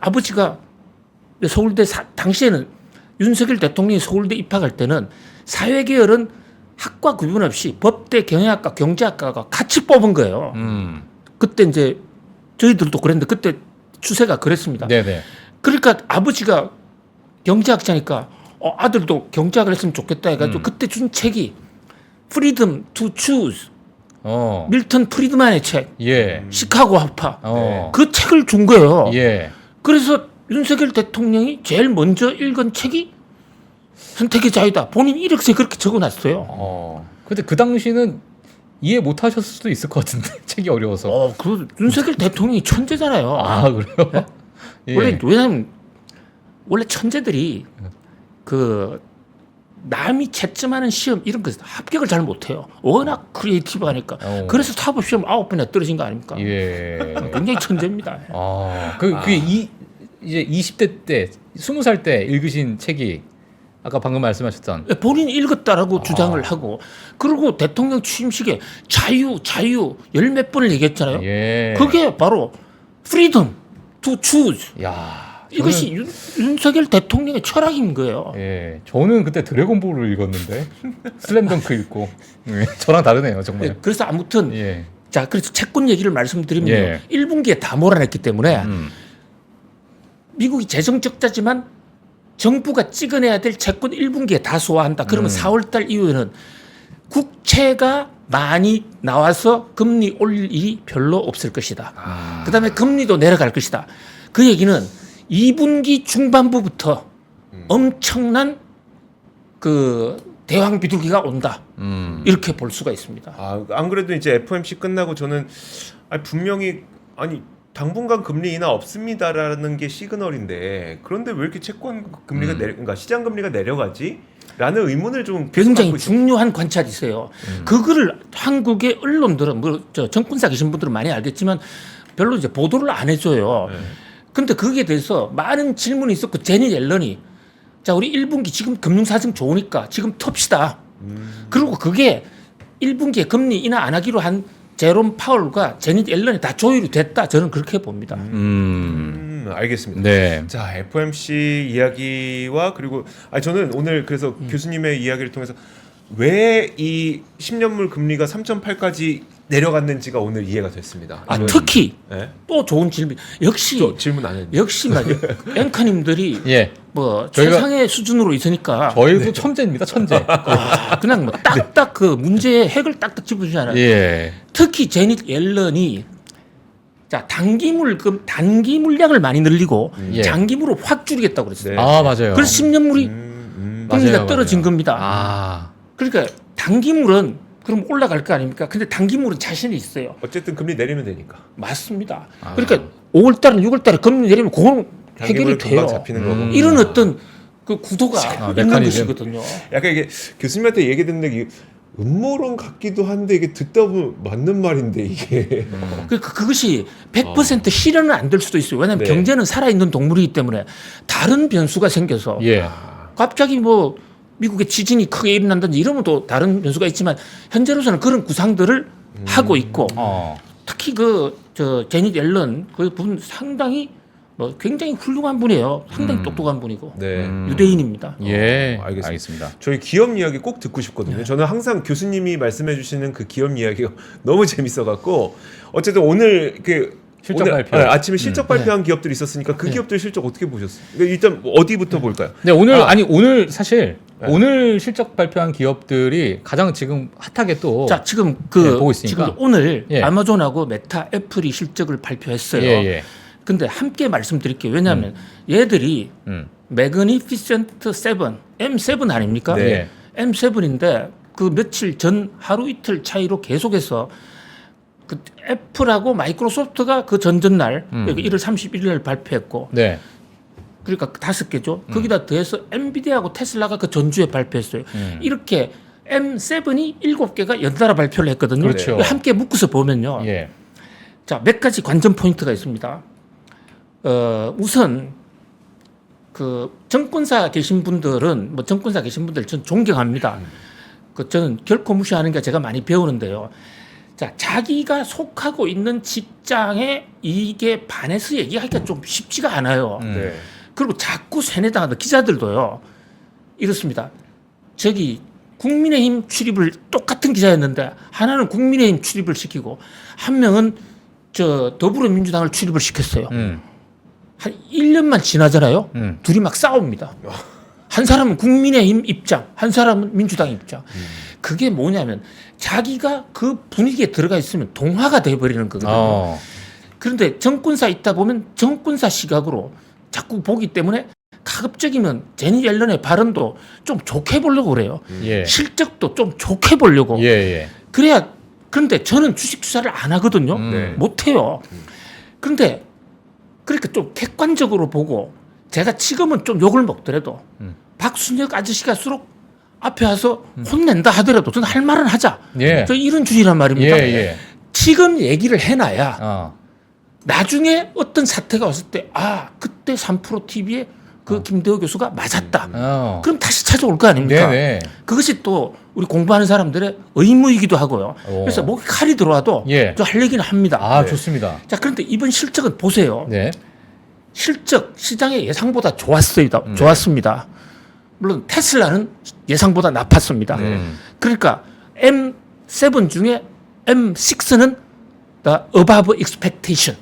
Speaker 3: 아버지가 서울대 당시에는 윤석열 대통령이 서울대 입학할 때는 사회계열은 학과 구분 없이 법대, 경영학과, 경제학과가 같이 뽑은 거예요. 그때 이제 저희들도 그랬는데 그때 추세가 그랬습니다.
Speaker 2: 네네.
Speaker 3: 그러니까 아버지가 경제학자니까 아들도 경제학을 했으면 좋겠다 해가지고 그때 준 책이 Freedom to Choose, 밀턴 프리드만의 책,
Speaker 2: 예.
Speaker 3: 시카고 학파.
Speaker 2: 네.
Speaker 3: 그 책을 준 거예요.
Speaker 2: 예.
Speaker 3: 그래서 윤석열 대통령이 제일 먼저 읽은 책이 선택의 자유다. 본인이 이력서에 그렇게 적어놨어요.
Speaker 2: 근데 그 당시는 이해 못 하셨을 수도 있을 것 같은데 책이 어려워서.
Speaker 3: 그 윤석열 대통령이 천재잖아요.
Speaker 2: 아, 그래요? 예.
Speaker 3: 왜냐면 원래 천재들이 그 남이 채점하는 시험 이런 거 합격을 잘 못해요. 워낙 크리에이티브하니까. 그래서 사법 시험 9번이나 떨어진 거 아닙니까?
Speaker 2: 예.
Speaker 3: 굉장히 천재입니다.
Speaker 2: 그게 이제 20대 때, 20살 때 읽으신 책이 아까 방금 말씀하셨던
Speaker 3: 본인이 읽었다라고 주장을 하고, 그리고 대통령 취임식에 자유 열 몇 번을 얘기했잖아요.
Speaker 2: 예.
Speaker 3: 그게 바로 freedom to choose.
Speaker 2: 야.
Speaker 3: 이것이 윤석열 대통령의 철학인 거예요.
Speaker 2: 예. 저는 그때 드래곤볼을 읽었는데 슬램덩크 읽고. 예. 저랑 다르네요, 정말.
Speaker 3: 그래서 아무튼
Speaker 2: 예.
Speaker 3: 자, 그래서 채권 얘기를 말씀드리면요.
Speaker 2: 예.
Speaker 3: 1분기에 다 몰아냈기 때문에 미국이 재정 적자지만 정부가 찍어내야 될 채권 1분기에 다 소화한다. 그러면 4월 달 이후에는 국채가 많이 나와서 금리 올릴 일이 별로 없을 것이다. 그다음에 금리도 내려갈 것이다. 그 얘기는 2분기 중반부부터 엄청난 그 대왕 비둘기가 온다. 이렇게 볼 수가 있습니다.
Speaker 1: 안 그래도 이제 FOMC 끝나고 저는 분명히 당분간 금리 인하 없습니다라는 게 시그널인데, 그런데 왜 이렇게 채권 금리가 그러니까 시장 금리가 내려가지? 라는 의문을 좀
Speaker 3: 굉장히 중요한 관찰이 있어요. 그거를 한국의 언론들은 정권사 계신 분들은 많이 알겠지만 별로 이제 보도를 안 해줘요. 근데 거기에 대해서 많은 질문이 있었고, 제니 옐런이 자, 우리 1분기 지금 금융사정 좋으니까 지금 텁시다. 그리고 그게 1분기에 금리 인하 안 하기로 한 제롬 파월과 제니 옐런이 다 조율이 됐다. 저는 그렇게 봅니다.
Speaker 1: 알겠습니다.
Speaker 2: 네.
Speaker 1: 자, FOMC 이야기와 그리고 저는 오늘 그래서 교수님의 이야기를 통해서 왜 이 10년물 금리가 3.8까지 내려갔는지가 오늘 이해가 됐습니다.
Speaker 3: 특히
Speaker 1: 네?
Speaker 3: 또 좋은 질문. 역시
Speaker 1: 질문 안 했는데.
Speaker 3: 역시 말이에요. 앵커님들이
Speaker 2: 예.
Speaker 3: 뭐
Speaker 2: 저희가-
Speaker 3: 최상의 수준으로 있으니까
Speaker 2: 저희도 천재입니다, 천재.
Speaker 3: 그냥 뭐 딱딱 그 문제의 핵을 딱딱 짚어주잖아요.
Speaker 2: 예.
Speaker 3: 특히 제닛 옐런이 자, 단기 물량을 많이 늘리고
Speaker 2: 예.
Speaker 3: 장기물을 확 줄이겠다고 그랬어요.
Speaker 1: 네.
Speaker 2: 맞아요.
Speaker 3: 그래서 10년물이 금리가
Speaker 2: 맞아요,
Speaker 3: 떨어진
Speaker 2: 맞아요.
Speaker 3: 겁니다. 그러니까 단기물은 그럼 올라갈 거 아닙니까? 근데 단기물은 자신이 있어요.
Speaker 1: 어쨌든 금리 내리면 되니까.
Speaker 3: 맞습니다. 그러니까 5월 달은 6월 달에 금리 내리면 그건 해결이 돼요.
Speaker 1: 금방 잡히는 거고.
Speaker 3: 이런 어떤 그 구도가 있는
Speaker 2: 메커니즘.
Speaker 3: 것이거든요.
Speaker 1: 약간 이게 교수님한테 얘기 듣는데 이게 음모론 같기도 한데 이게 듣다 보면 맞는 말인데 이게.
Speaker 3: 그것이 100% 실현은 안 될 수도 있어요. 왜냐하면
Speaker 1: 네.
Speaker 3: 경제는 살아있는 동물이기 때문에 다른 변수가 생겨서
Speaker 2: 예.
Speaker 3: 갑자기 뭐 미국의 지진이 크게 일어난다든지 이러면 또 다른 변수가 있지만 현재로서는 그런 구상들을 하고 있고 특히 제닛 옐런 그 분 상당히 뭐 굉장히 훌륭한 분이에요. 상당히 똑똑한 분이고
Speaker 1: 네.
Speaker 3: 유대인입니다.
Speaker 2: 예.
Speaker 1: 알겠습니다. 저희 기업 이야기 꼭 듣고 싶거든요. 저는 항상 교수님이 말씀해 주시는 그 기업 이야기가 너무 재밌어 갖고 어쨌든 오늘
Speaker 2: 실적
Speaker 1: 오늘,
Speaker 2: 발표.
Speaker 1: 아침에 실적 발표한 기업들이 있었으니까 그 기업들 실적 어떻게 보셨어요? 그러니까 일단 어디부터 볼까요?
Speaker 2: 네, 오늘 사실 오늘 실적 발표한 기업들이 가장 지금 핫하게 또
Speaker 3: 자, 지금
Speaker 2: 보고 있으니까.
Speaker 3: 지금 오늘
Speaker 2: 예.
Speaker 3: 아마존하고 메타, 애플이 실적을 발표했어요.
Speaker 2: 예.
Speaker 3: 근데 함께 말씀드릴게요. 왜냐하면 얘들이 매그니피센트 7, M7 아닙니까?
Speaker 1: 네.
Speaker 3: M7인데 그 며칠 전 하루 이틀 차이로 계속해서 그 애플하고 마이크로소프트가 그 전전날 1월 31일 날 발표했고
Speaker 2: 네.
Speaker 3: 그러니까 5개죠. 거기다 더해서 엔비디아하고 테슬라가 그 전주에 발표했어요. 이렇게 M7이 7개가 연달아 발표를 했거든요.
Speaker 2: 그렇죠.
Speaker 3: 함께 묶어서 보면요.
Speaker 2: 예.
Speaker 3: 자, 몇 가지 관전 포인트가 있습니다. 우선 그 정권사 계신 분들은 정권사 계신 분들 전 존경합니다. 저는 결코 무시하는 게 제가 많이 배우는데요. 자, 자기가 속하고 있는 직장에 이익에 반해서 얘기하기가 좀 쉽지가 않아요.
Speaker 1: 네.
Speaker 3: 그리고 자꾸 세뇌당하는 기자들도요. 이렇습니다. 국민의힘 출입을 똑같은 기자였는데 하나는 국민의힘 출입을 시키고 한 명은 더불어민주당을 출입을 시켰어요. 한 1년만 지나잖아요. 둘이 막 싸웁니다. 한 사람은 국민의힘 입장, 한 사람은 민주당 입장. 그게 뭐냐면 자기가 그 분위기에 들어가 있으면 동화가 돼버리는 거거든요. 그런데 정권사 있다 보면 정권사 시각으로 자꾸 보기 때문에 가급적이면 제니 옐런의 발언도 좀 좋게 보려고 그래요.
Speaker 2: 예.
Speaker 3: 실적도 좀 좋게 보려고.
Speaker 2: 예, 예.
Speaker 3: 그래야 그런데 저는 주식 투자를 안 하거든요.
Speaker 1: 네.
Speaker 3: 못 해요. 그런데 그러니까 좀 객관적으로 보고 제가 지금은 좀 욕을 먹더라도 박순혁 아저씨가 수록 앞에 와서 혼낸다 하더라도 저는 할 말은 하자.
Speaker 2: 예.
Speaker 3: 저 이런 주의란 말입니다.
Speaker 2: 예, 예.
Speaker 3: 지금 얘기를 해놔야 나중에 어떤 사태가 왔을 때 그때 3프로 TV에 그 김대호 교수가 맞았다. 그럼 다시 찾아올 거 아닙니까?
Speaker 2: 네네.
Speaker 3: 그것이 또 우리 공부하는 사람들의 의무이기도 하고요.
Speaker 2: 오.
Speaker 3: 그래서 목에 칼이 들어와도
Speaker 2: 예.
Speaker 3: 저 할 얘기는 합니다.
Speaker 1: 네.
Speaker 2: 좋습니다.
Speaker 3: 자, 그런데 이번 실적은 보세요.
Speaker 2: 네.
Speaker 3: 실적 시장의 예상보다 좋았습니다. 물론 테슬라는 예상보다 나빴습니다. 그러니까 M7 중에 M6는 above expectation.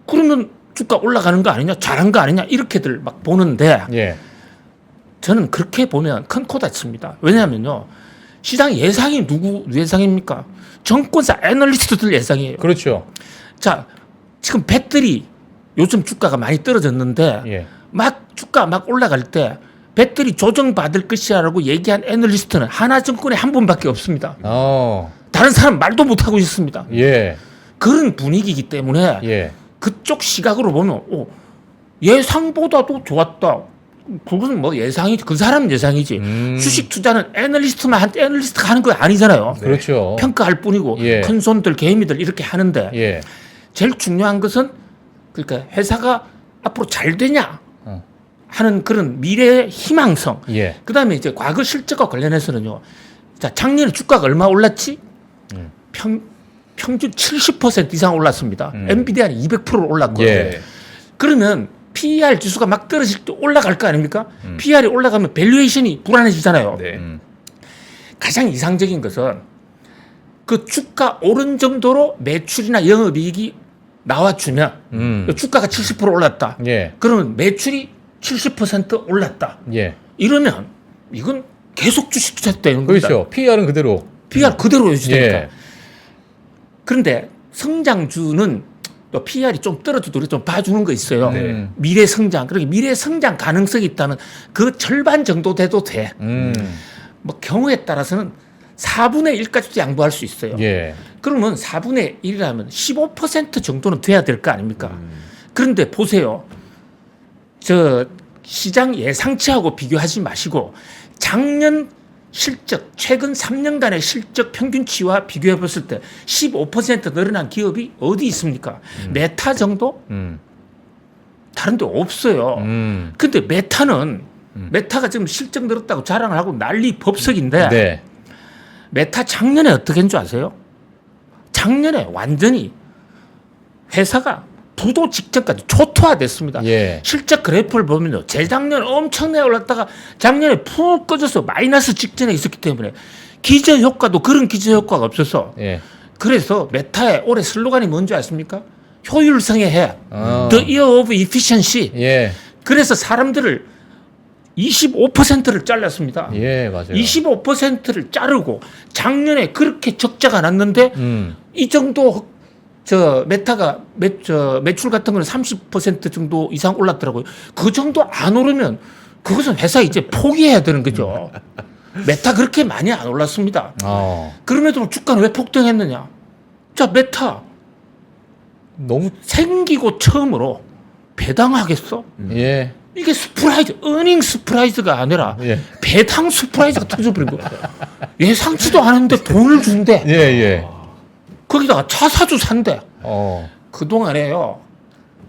Speaker 3: 그러면 주가 올라가는 거 아니냐, 잘한 거 아니냐 이렇게들 막 보는데
Speaker 2: 예.
Speaker 3: 저는 그렇게 보면 큰 코 다칩니다. 왜냐하면요, 시장 예상이 누구 예상입니까? 정권사 애널리스트들 예상이에요.
Speaker 2: 그렇죠.
Speaker 3: 자, 지금 배터리 요즘 주가가 많이 떨어졌는데
Speaker 2: 예.
Speaker 3: 막 주가 막 올라갈 때 배터리 조정받을 것이라고 얘기한 애널리스트는 하나증권에 한 분밖에 없습니다. 다른 사람 말도 못하고 있습니다.
Speaker 2: 예.
Speaker 3: 그런 분위기이기 때문에
Speaker 2: 예.
Speaker 3: 그쪽 시각으로 보면 예상보다도 좋았다. 그건 뭐 예상이지. 그 사람 예상이지. 주식 투자는 애널리스트가 하는 거 아니잖아요.
Speaker 2: 그렇죠.
Speaker 3: 평가할 뿐이고
Speaker 2: 예.
Speaker 3: 큰 손들 개미들 이렇게 하는데
Speaker 2: 예.
Speaker 3: 제일 중요한 것은 그러니까 회사가 앞으로 잘 되냐 하는 그런 미래의 희망성.
Speaker 2: 예.
Speaker 3: 그다음에 이제 과거 실적과 관련해서는요. 자, 작년에 주가가 얼마 올랐지? 평균 70% 이상 올랐습니다. 엔비디아는 200% 올랐거든요.
Speaker 2: 예.
Speaker 3: 그러면 PER 지수가 막 떨어질 때 올라갈 거 아닙니까? PER이 올라가면 밸류에이션이 불안해지잖아요.
Speaker 1: 네.
Speaker 3: 가장 이상적인 것은 그 주가 오른 정도로 매출이나 영업이익이 나와주면 주가가 70% 올랐다.
Speaker 2: 예.
Speaker 3: 그러면 매출이 70% 올랐다.
Speaker 2: 예.
Speaker 3: 이러면 이건 계속 주식 투자 되는 겁니다.
Speaker 2: 그렇죠. PER은 그대로.
Speaker 3: PER 그대로 유지되니까.
Speaker 2: 예.
Speaker 3: 그런데 성장주는 또 PER이 좀 떨어져도 우리 좀 봐주는 거 있어요.
Speaker 2: 네.
Speaker 3: 미래 성장. 그러니까 미래 성장 가능성이 있다면 그 절반 정도 돼도 돼. 뭐 경우에 따라서는 4분의 1까지도 양보할 수 있어요.
Speaker 2: 예.
Speaker 3: 그러면 4분의 1이라면 15% 정도는 돼야 될 거 아닙니까? 그런데 보세요. 저 시장 예상치하고 비교하지 마시고 작년 실적, 최근 3년간의 실적 평균치와 비교해 봤을 때 15% 늘어난 기업이 어디 있습니까? 메타 정도? 다른 데 없어요. 근데 메타가 지금 실적 늘었다고 자랑을 하고 난리 법석인데
Speaker 2: 네.
Speaker 3: 메타 작년에 어떻게 했는 줄 아세요? 작년에 완전히 회사가 부도 직전까지 초토화됐습니다.
Speaker 2: 예.
Speaker 3: 실적 그래프를 보면요. 재작년에 엄청나게 올랐다가 작년에 푹 꺼져서 마이너스 직전에 있었기 때문에 기저효과도 그런 기저효과가 없어서
Speaker 2: 예.
Speaker 3: 그래서 메타의 올해 슬로건이 뭔지 아십니까? 효율성의 해. The Year of Efficiency.
Speaker 2: 예.
Speaker 3: 그래서 사람들을 25%를 잘랐습니다.
Speaker 2: 예, 맞아요.
Speaker 3: 25%를 자르고 작년에 그렇게 적자가 났는데 이 정도 저 메타가 매출 같은 거는 30% 정도 이상 올랐더라고요. 그 정도 안 오르면 그것은 회사 이제 포기해야 되는 거죠. 메타 그렇게 많이 안 올랐습니다. 그럼에도 주가는 왜 폭등했느냐? 자, 메타
Speaker 2: 너무
Speaker 3: 생기고 처음으로 배당하겠어?
Speaker 2: 예.
Speaker 3: 이게 스프라이즈, 어닝 스프라이즈가 아니라
Speaker 2: 예.
Speaker 3: 배당 스프라이즈가 터져버린 거야. 예상치도 않았는데 돈을 준대.
Speaker 2: 예, 예.
Speaker 3: 거기다가 차 사주 산대.
Speaker 2: 어.
Speaker 3: 그동안에요.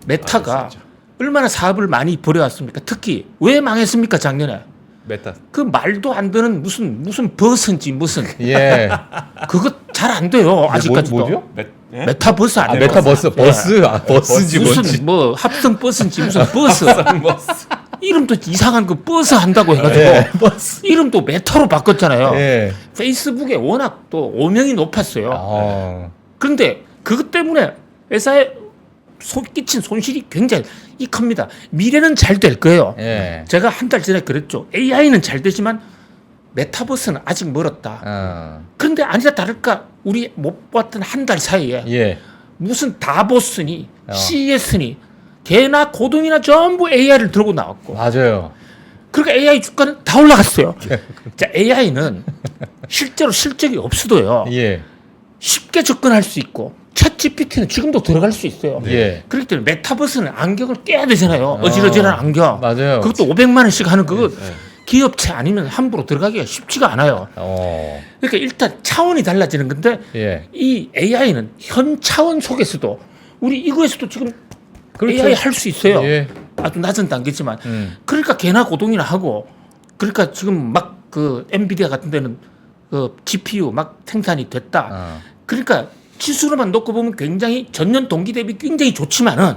Speaker 3: 메타가
Speaker 1: 진짜.
Speaker 3: 얼마나 사업을 많이 벌여왔습니까? 특히 왜 망했습니까? 작년에.
Speaker 1: 메타.
Speaker 3: 그 말도 안 되는 무슨 버스인지 무슨
Speaker 2: 예.
Speaker 3: 그거 잘 안 돼요. 아직까지도.
Speaker 2: 뭐죠?
Speaker 3: 메타버스 안 돼요.
Speaker 2: 메타버스, 버스인지 뭔지.
Speaker 3: 무슨 뭐 합성 버스인지 무슨 버스. 이름도 이상한 그 버스 한다고 해가지고
Speaker 2: 예, 버스.
Speaker 3: 이름도 메타로 바꿨잖아요.
Speaker 2: 예.
Speaker 3: 페이스북에 워낙 또 오명이 높았어요.
Speaker 2: 아.
Speaker 3: 그런데 그것 때문에 회사에 끼친 손실이 굉장히 큽니다. 미래는 잘 될 거예요.
Speaker 2: 예.
Speaker 3: 제가 한 달 전에 그랬죠. AI는 잘 되지만 메타버스는 아직 멀었다. 그런데 아니라 다를까 우리 못 봤던 한 달 사이에
Speaker 2: 예.
Speaker 3: 무슨 다보스니 CES니 개나 고등이나 전부 AI를 들고 나왔고
Speaker 2: 맞아요.
Speaker 3: 그러니까 AI 주가는 다 올라갔어요. 자, AI는 실제로 실적이 없어도요.
Speaker 2: 예.
Speaker 3: 쉽게 접근할 수 있고 챗 GPT는 지금도 들어갈 수 있어요.
Speaker 2: 예.
Speaker 3: 그렇기 때문에 메타버스는 안경을 껴야 되잖아요. 어지러지한 안경.
Speaker 2: 맞아요.
Speaker 3: 그것도 500만 원씩 하는 그거 기업체 아니면 함부로 들어가기가 쉽지가 않아요. 그러니까 일단 차원이 달라지는 건데
Speaker 2: 예.
Speaker 3: 이 AI는 현 차원 속에서도 우리 이거에서도 지금
Speaker 2: 그렇죠.
Speaker 3: AI 할 수 있어요.
Speaker 2: 예.
Speaker 3: 아주 낮은 단계지만 그러니까 개나 고동이나 하고 그러니까 지금 막 그 엔비디아 같은 데는 그 GPU 막 생산이 됐다. 그러니까 지수로만 놓고 보면 굉장히 전년 동기 대비 굉장히 좋지만은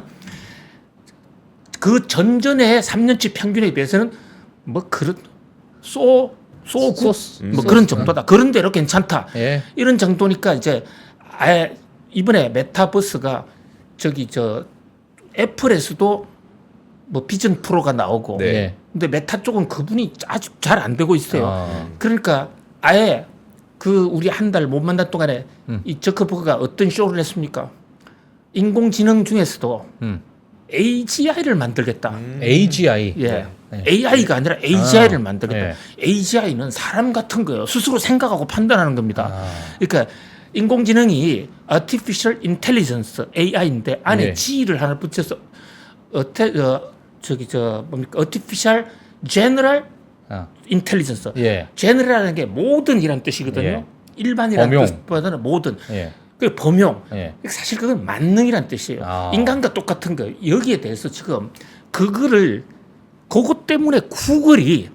Speaker 3: 그 전전의 3년치 평균에 비해서는 뭐 그런 뭐 그런 정도다. 그런 대로 괜찮다.
Speaker 2: 예.
Speaker 3: 이런 정도니까 이제 아예 이번에 메타버스가 저기 저 애플에서도 뭐 비전 프로가 나오고
Speaker 1: 네.
Speaker 2: 예.
Speaker 3: 근데 메타 쪽은 그분이 아직 잘 안 되고 있어요.
Speaker 2: 아.
Speaker 3: 그러니까 아예 그 우리 한 달 못 만난 동안에 이 저커버그가 어떤 쇼를 했습니까? 인공지능 중에서도 AGI를 만들겠다.
Speaker 2: AGI.
Speaker 3: 예.
Speaker 2: 네.
Speaker 3: AI가 아니라 AGI를
Speaker 2: 아,
Speaker 3: 만들겠다.
Speaker 2: 네.
Speaker 3: AGI는 사람 같은 거예요. 스스로 생각하고 판단하는 겁니다. 그러니까 인공지능이 Artificial Intelligence AI인데 안에
Speaker 2: 네.
Speaker 3: G를 하나 붙여서 Artificial General
Speaker 2: 아.
Speaker 3: Intelligence.
Speaker 2: 예.
Speaker 3: General이라는 게 모든이라는 뜻이거든요.
Speaker 2: 예.
Speaker 3: 일반이라는
Speaker 2: 범용.
Speaker 3: 뜻보다는 모든.
Speaker 2: 예.
Speaker 3: 그 범용.
Speaker 2: 예.
Speaker 3: 사실 그건 만능이라는 뜻이에요.
Speaker 2: 아.
Speaker 3: 인간과 똑같은 거예요. 여기에 대해서 지금 그것 때문에 구글이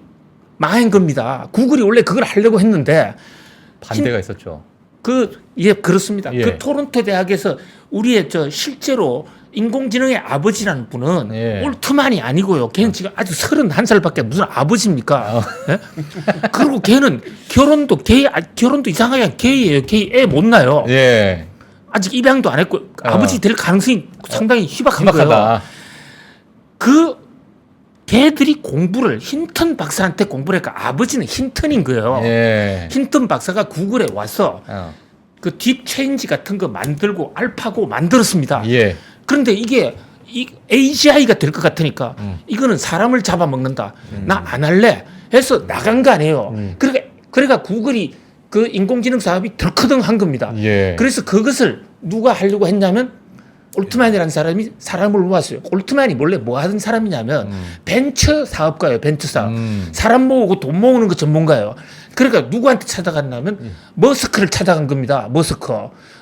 Speaker 3: 망한 겁니다. 구글이 원래 그걸 하려고 했는데
Speaker 2: 반대가 있었죠.
Speaker 3: 그렇습니다.
Speaker 2: 예.
Speaker 3: 그 토론토 대학에서 우리의 실제로 인공지능의 아버지라는 분은
Speaker 2: 예.
Speaker 3: 올트만이 아니고요. 걔는 지금 아직 31살밖에 무슨 아버지입니까? 예? 그리고 걔는 결혼도 이상하게 게이예요. 게이 애 못 낳아요.
Speaker 2: 예.
Speaker 3: 아직 입양도 안 했고 아버지 될 가능성이 상당히 희박한 거예요.
Speaker 2: 희박하다.
Speaker 3: 걔들이 공부를 힌턴 박사한테 공부를 하니까 아버지는 힌턴인 거예요.
Speaker 2: 예.
Speaker 3: 힌턴 박사가 구글에 와서 그 딥 체인지 같은 거 만들고 알파고 만들었습니다.
Speaker 2: 예.
Speaker 3: 그런데 이게 AGI가 될 것 같으니까 이거는 사람을 잡아먹는다. 나 안 할래 해서 나간 거 아니에요. 그러니까 구글이 그 인공지능 사업이 덜커덩한 겁니다.
Speaker 2: 예.
Speaker 3: 그래서 그것을 누가 하려고 했냐면 올트만이라는 사람이 사람을 모았어요. 올트만이 원래 뭐 하던 사람이냐면 벤처 사업가예요. 벤처 사업. 사람 모으고 돈 모으는 거 전문가예요. 그러니까 누구한테 찾아갔냐면 머스크를 찾아간 겁니다.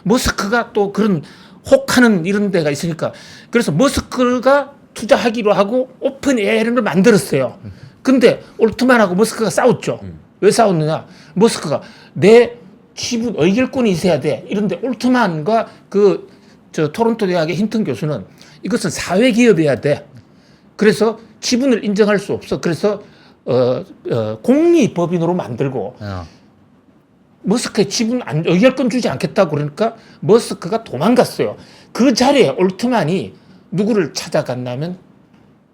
Speaker 3: 머스크가 또 그런 혹하는 이런 데가 있으니까 그래서 머스크가 투자하기로 하고 오픈 AI를 만들었어요. 근데 올트만하고 머스크가 싸웠죠. 왜 싸웠느냐? 머스크가 내 지분 의결권이 있어야 돼. 이런데 올트만과 토론토 대학의 힌턴 교수는 이것은 사회 기업이어야 돼. 그래서 지분을 인정할 수 없어. 그래서 공리법인으로 만들고 머스크의 지분 의결권 주지 않겠다고 그러니까 머스크가 도망갔어요. 그 자리에 올트만이 누구를 찾아갔냐면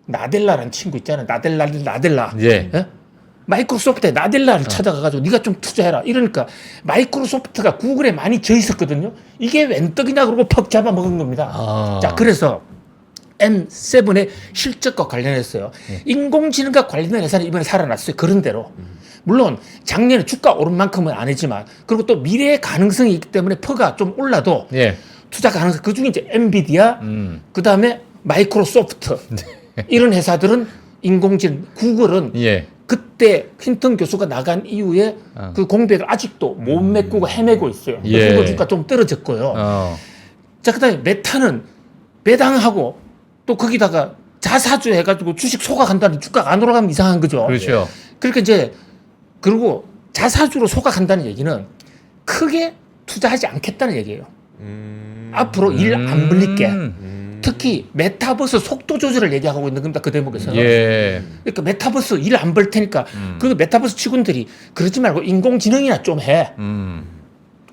Speaker 3: 나델라라는 친구 있잖아요. 나델라.
Speaker 2: 예.
Speaker 3: 예? 마이크로소프트에 나델라를 찾아가가지고 네가 좀 투자해라. 이러니까 마이크로소프트가 구글에 많이 져 있었거든요. 이게 웬 떡이냐 그러고 퍽 잡아먹은 겁니다. 자, 그래서 M7의 실적과 관련했어요. 인공지능과 관련된 회사는 이번에 살아났어요. 그런 대로. 물론 작년에 주가 오른 만큼은 아니지만 그리고 또 미래의 가능성이 있기 때문에 퍼가 좀 올라도
Speaker 2: 예.
Speaker 3: 투자 가능성 그중에 이제 엔비디아 그다음에 마이크로소프트 이런 회사들은 인공지능 구글은
Speaker 2: 예.
Speaker 3: 그때 힌턴 교수가 나간 이후에 그 공백을 아직도 못 메꾸고 헤매고 있어요.
Speaker 2: 예.
Speaker 3: 그래서 주가 좀 떨어졌고요. 자, 그다음에 메타는 배당하고 또 거기다가 자사주 해가지고 주식 소각한다는 주가가 안 올라가면 이상한 거죠.
Speaker 2: 그렇죠.
Speaker 3: 그러니까 이제 그리고 자사주로 소각한다는 얘기는 크게 투자하지 않겠다는 얘기예요. 앞으로 일 안 벌릴게. 특히 메타버스 속도 조절을 얘기하고 있는 겁니다. 그 대목에서는.
Speaker 2: 예.
Speaker 3: 그러니까 메타버스 일 안 벌 테니까 그 메타버스 직원들이 그러지 말고 인공지능이나 좀 해.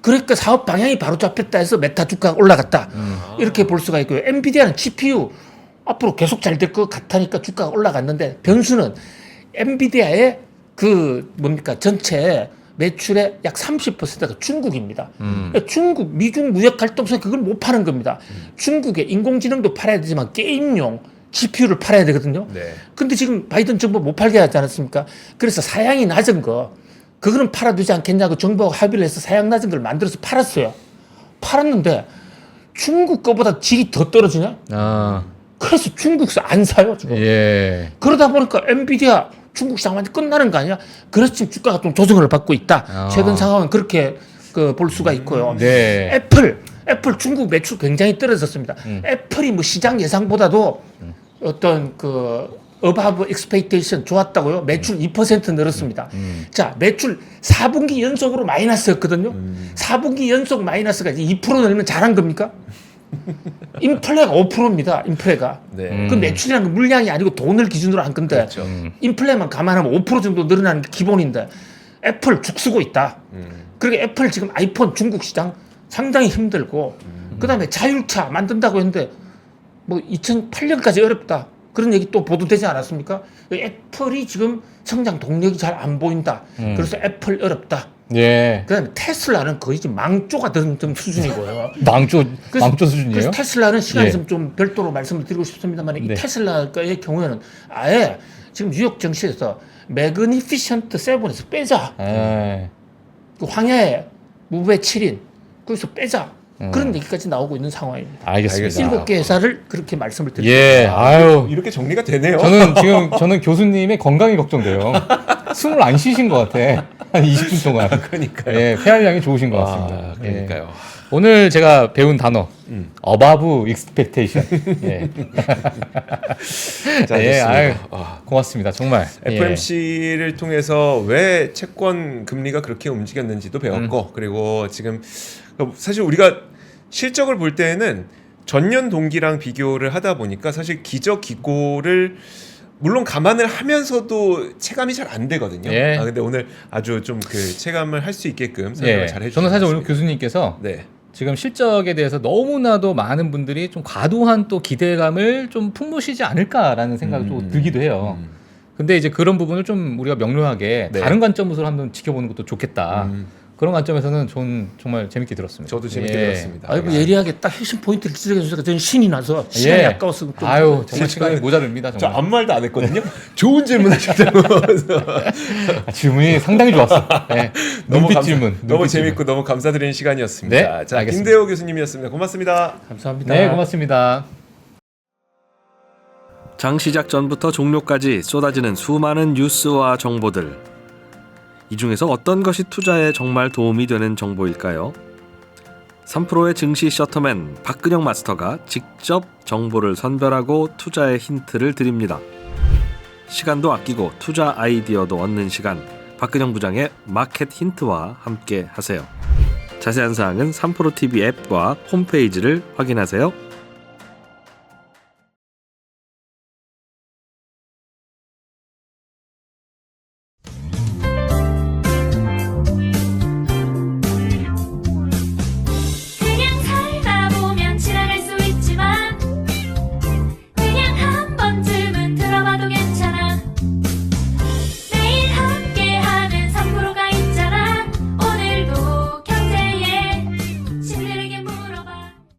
Speaker 3: 그러니까 사업 방향이 바로 잡혔다 해서 메타 주가가 올라갔다. 이렇게 볼 수가 있고요. 엔비디아는 GPU 앞으로 계속 잘 될 것 같으니까 주가가 올라갔는데 변수는 엔비디아의 전체 매출의 약 30%가 중국입니다. 미중 무역 갈등성 그걸 못 파는 겁니다. 중국에 인공지능도 팔아야 되지만 게임용 GPU를 팔아야 되거든요.
Speaker 1: 네.
Speaker 3: 근데 지금 바이든 정부 못 팔게 하지 않았습니까? 그래서 사양이 낮은 거, 그거는 팔아두지 않겠냐고 정부하고 합의를 해서 사양 낮은 걸 만들어서 팔았어요. 팔았는데 중국 거보다 질이 더 떨어지냐?
Speaker 2: 아,
Speaker 3: 그래서 중국에서 안 사요, 지금.
Speaker 2: 예.
Speaker 3: 그러다 보니까 엔비디아 중국 시장 완전 끝나는 거 아니야? 그래서 지금 주가가 좀 조정을 받고 있다.
Speaker 2: 아.
Speaker 3: 최근 상황은 그렇게 볼 수가 있고요.
Speaker 2: 네.
Speaker 3: 애플 중국 매출 굉장히 떨어졌습니다. 애플이 뭐 시장 예상보다도 어떤 above expectation 좋았다고요. 매출 2% 늘었습니다. 자, 매출 4분기 연속으로 마이너스였거든요. 4분기 연속 마이너스가 이제 2% 늘면 잘한 겁니까? 인플레가 5%입니다. 인플레가.
Speaker 1: 네.
Speaker 3: 그 매출이라는 건 물량이 아니고 돈을 기준으로 한 건데
Speaker 1: 그렇죠.
Speaker 3: 인플레만 감안하면 5% 정도 늘어나는 게 기본인데 애플 죽쓰고 있다. 그리고 애플 지금 아이폰 중국 시장 상당히 힘들고 그다음에 자율차 만든다고 했는데 뭐 2008년까지 어렵다. 그런 얘기 또 보도되지 않았습니까? 애플이 지금 성장 동력이 잘 안 보인다. 그래서 애플 어렵다.
Speaker 2: 예.
Speaker 3: 그다음에 테슬라는 거의 지금 망조가 된 수준이고요.
Speaker 2: 망조
Speaker 3: 그래서
Speaker 2: 수준이에요?
Speaker 3: 그래서 테슬라는 시간
Speaker 2: 예.
Speaker 3: 있으면 좀 별도로 말씀을 드리고 싶습니다만
Speaker 2: 네.
Speaker 3: 이 테슬라의 경우에는 아예 지금 뉴욕 증시에서 매그니피션트 세븐에서 빼자.
Speaker 2: 예.
Speaker 3: 그 황야의 무배 7인 거기서 빼자. 그런 얘기까지 나오고 있는 상황입니다.
Speaker 2: 알겠습니다.
Speaker 3: 7개 회사를 그렇게 말씀을 드립니다.
Speaker 2: 예. 아유.
Speaker 1: 이렇게 정리가 되네요.
Speaker 2: 저는 교수님의 건강이 걱정돼요. 숨을 안 쉬신 것 같아. 한 20분 동안.
Speaker 1: 그러니까요.
Speaker 2: 예, 폐활량이 좋으신 것 같습니다.
Speaker 1: 아, 그러니까요.
Speaker 2: 예. 오늘 제가 배운 단어 above expectation. 예.
Speaker 1: 자,
Speaker 2: 예,
Speaker 1: 좋습니다.
Speaker 2: 아유,
Speaker 1: 아.
Speaker 2: 고맙습니다. 정말.
Speaker 1: FMC를 통해서 왜 채권 금리가 그렇게 움직였는지도 배웠고 그리고 지금 사실 우리가 실적을 볼 때는 전년 동기랑 비교를 하다 보니까 사실 기저 기고를 물론 감안을 하면서도 체감이 잘 안 되거든요.
Speaker 2: 예.
Speaker 1: 근데 오늘 아주 좀 그 체감을 할 수 있게끔
Speaker 2: 예.
Speaker 1: 설명을 잘 해주셨습니다.
Speaker 2: 저는 사실 오늘 교수님께서
Speaker 1: 네.
Speaker 2: 지금 실적에 대해서 너무나도 많은 분들이 좀 과도한 또 기대감을 좀 품으시지 않을까라는 생각이 좀 들기도 해요. 근데 이제 그런 부분을 좀 우리가 명료하게
Speaker 1: 네.
Speaker 2: 다른 관점으로 한번 지켜보는 것도 좋겠다. 그런 관점에서는 전 정말 재밌게 들었습니다.
Speaker 1: 저도 재밌게
Speaker 2: 예.
Speaker 1: 들었습니다.
Speaker 3: 아이고 예리하게 딱 핵심 포인트를 지적해 주셔서 저는 신이 나서 시간이
Speaker 2: 예.
Speaker 3: 아까워서 좀
Speaker 2: 아유, 정말
Speaker 1: 지금
Speaker 2: 시간이 모자릅니다.
Speaker 1: 저
Speaker 2: 정말.
Speaker 1: 아무 말도 안 했거든요. 좋은 질문 하셨다고.
Speaker 2: 질문이 상당히 좋았어. 예. 눈빛 질문.
Speaker 1: 너무
Speaker 2: 눈빛
Speaker 1: 재밌고
Speaker 2: 질문.
Speaker 1: 너무 감사드리는 시간이었습니다.
Speaker 2: 네,
Speaker 1: 자,
Speaker 2: 알겠습니다.
Speaker 1: 김대호 교수님이었습니다. 고맙습니다.
Speaker 3: 감사합니다.
Speaker 2: 네, 고맙습니다.
Speaker 4: 장 시작 전부터 종료까지 쏟아지는 수많은 뉴스와 정보들. 이 중에서 어떤 것이 투자에 정말 도움이 되는 정보일까요? 3프로의 증시 셔터맨 박근영 마스터가 직접 정보를 선별하고 투자의 힌트를 드립니다. 시간도 아끼고 투자 아이디어도 얻는 시간, 박근영 부장의 마켓 힌트와 함께 하세요. 자세한 사항은 3프로 TV 앱과 홈페이지를 확인하세요.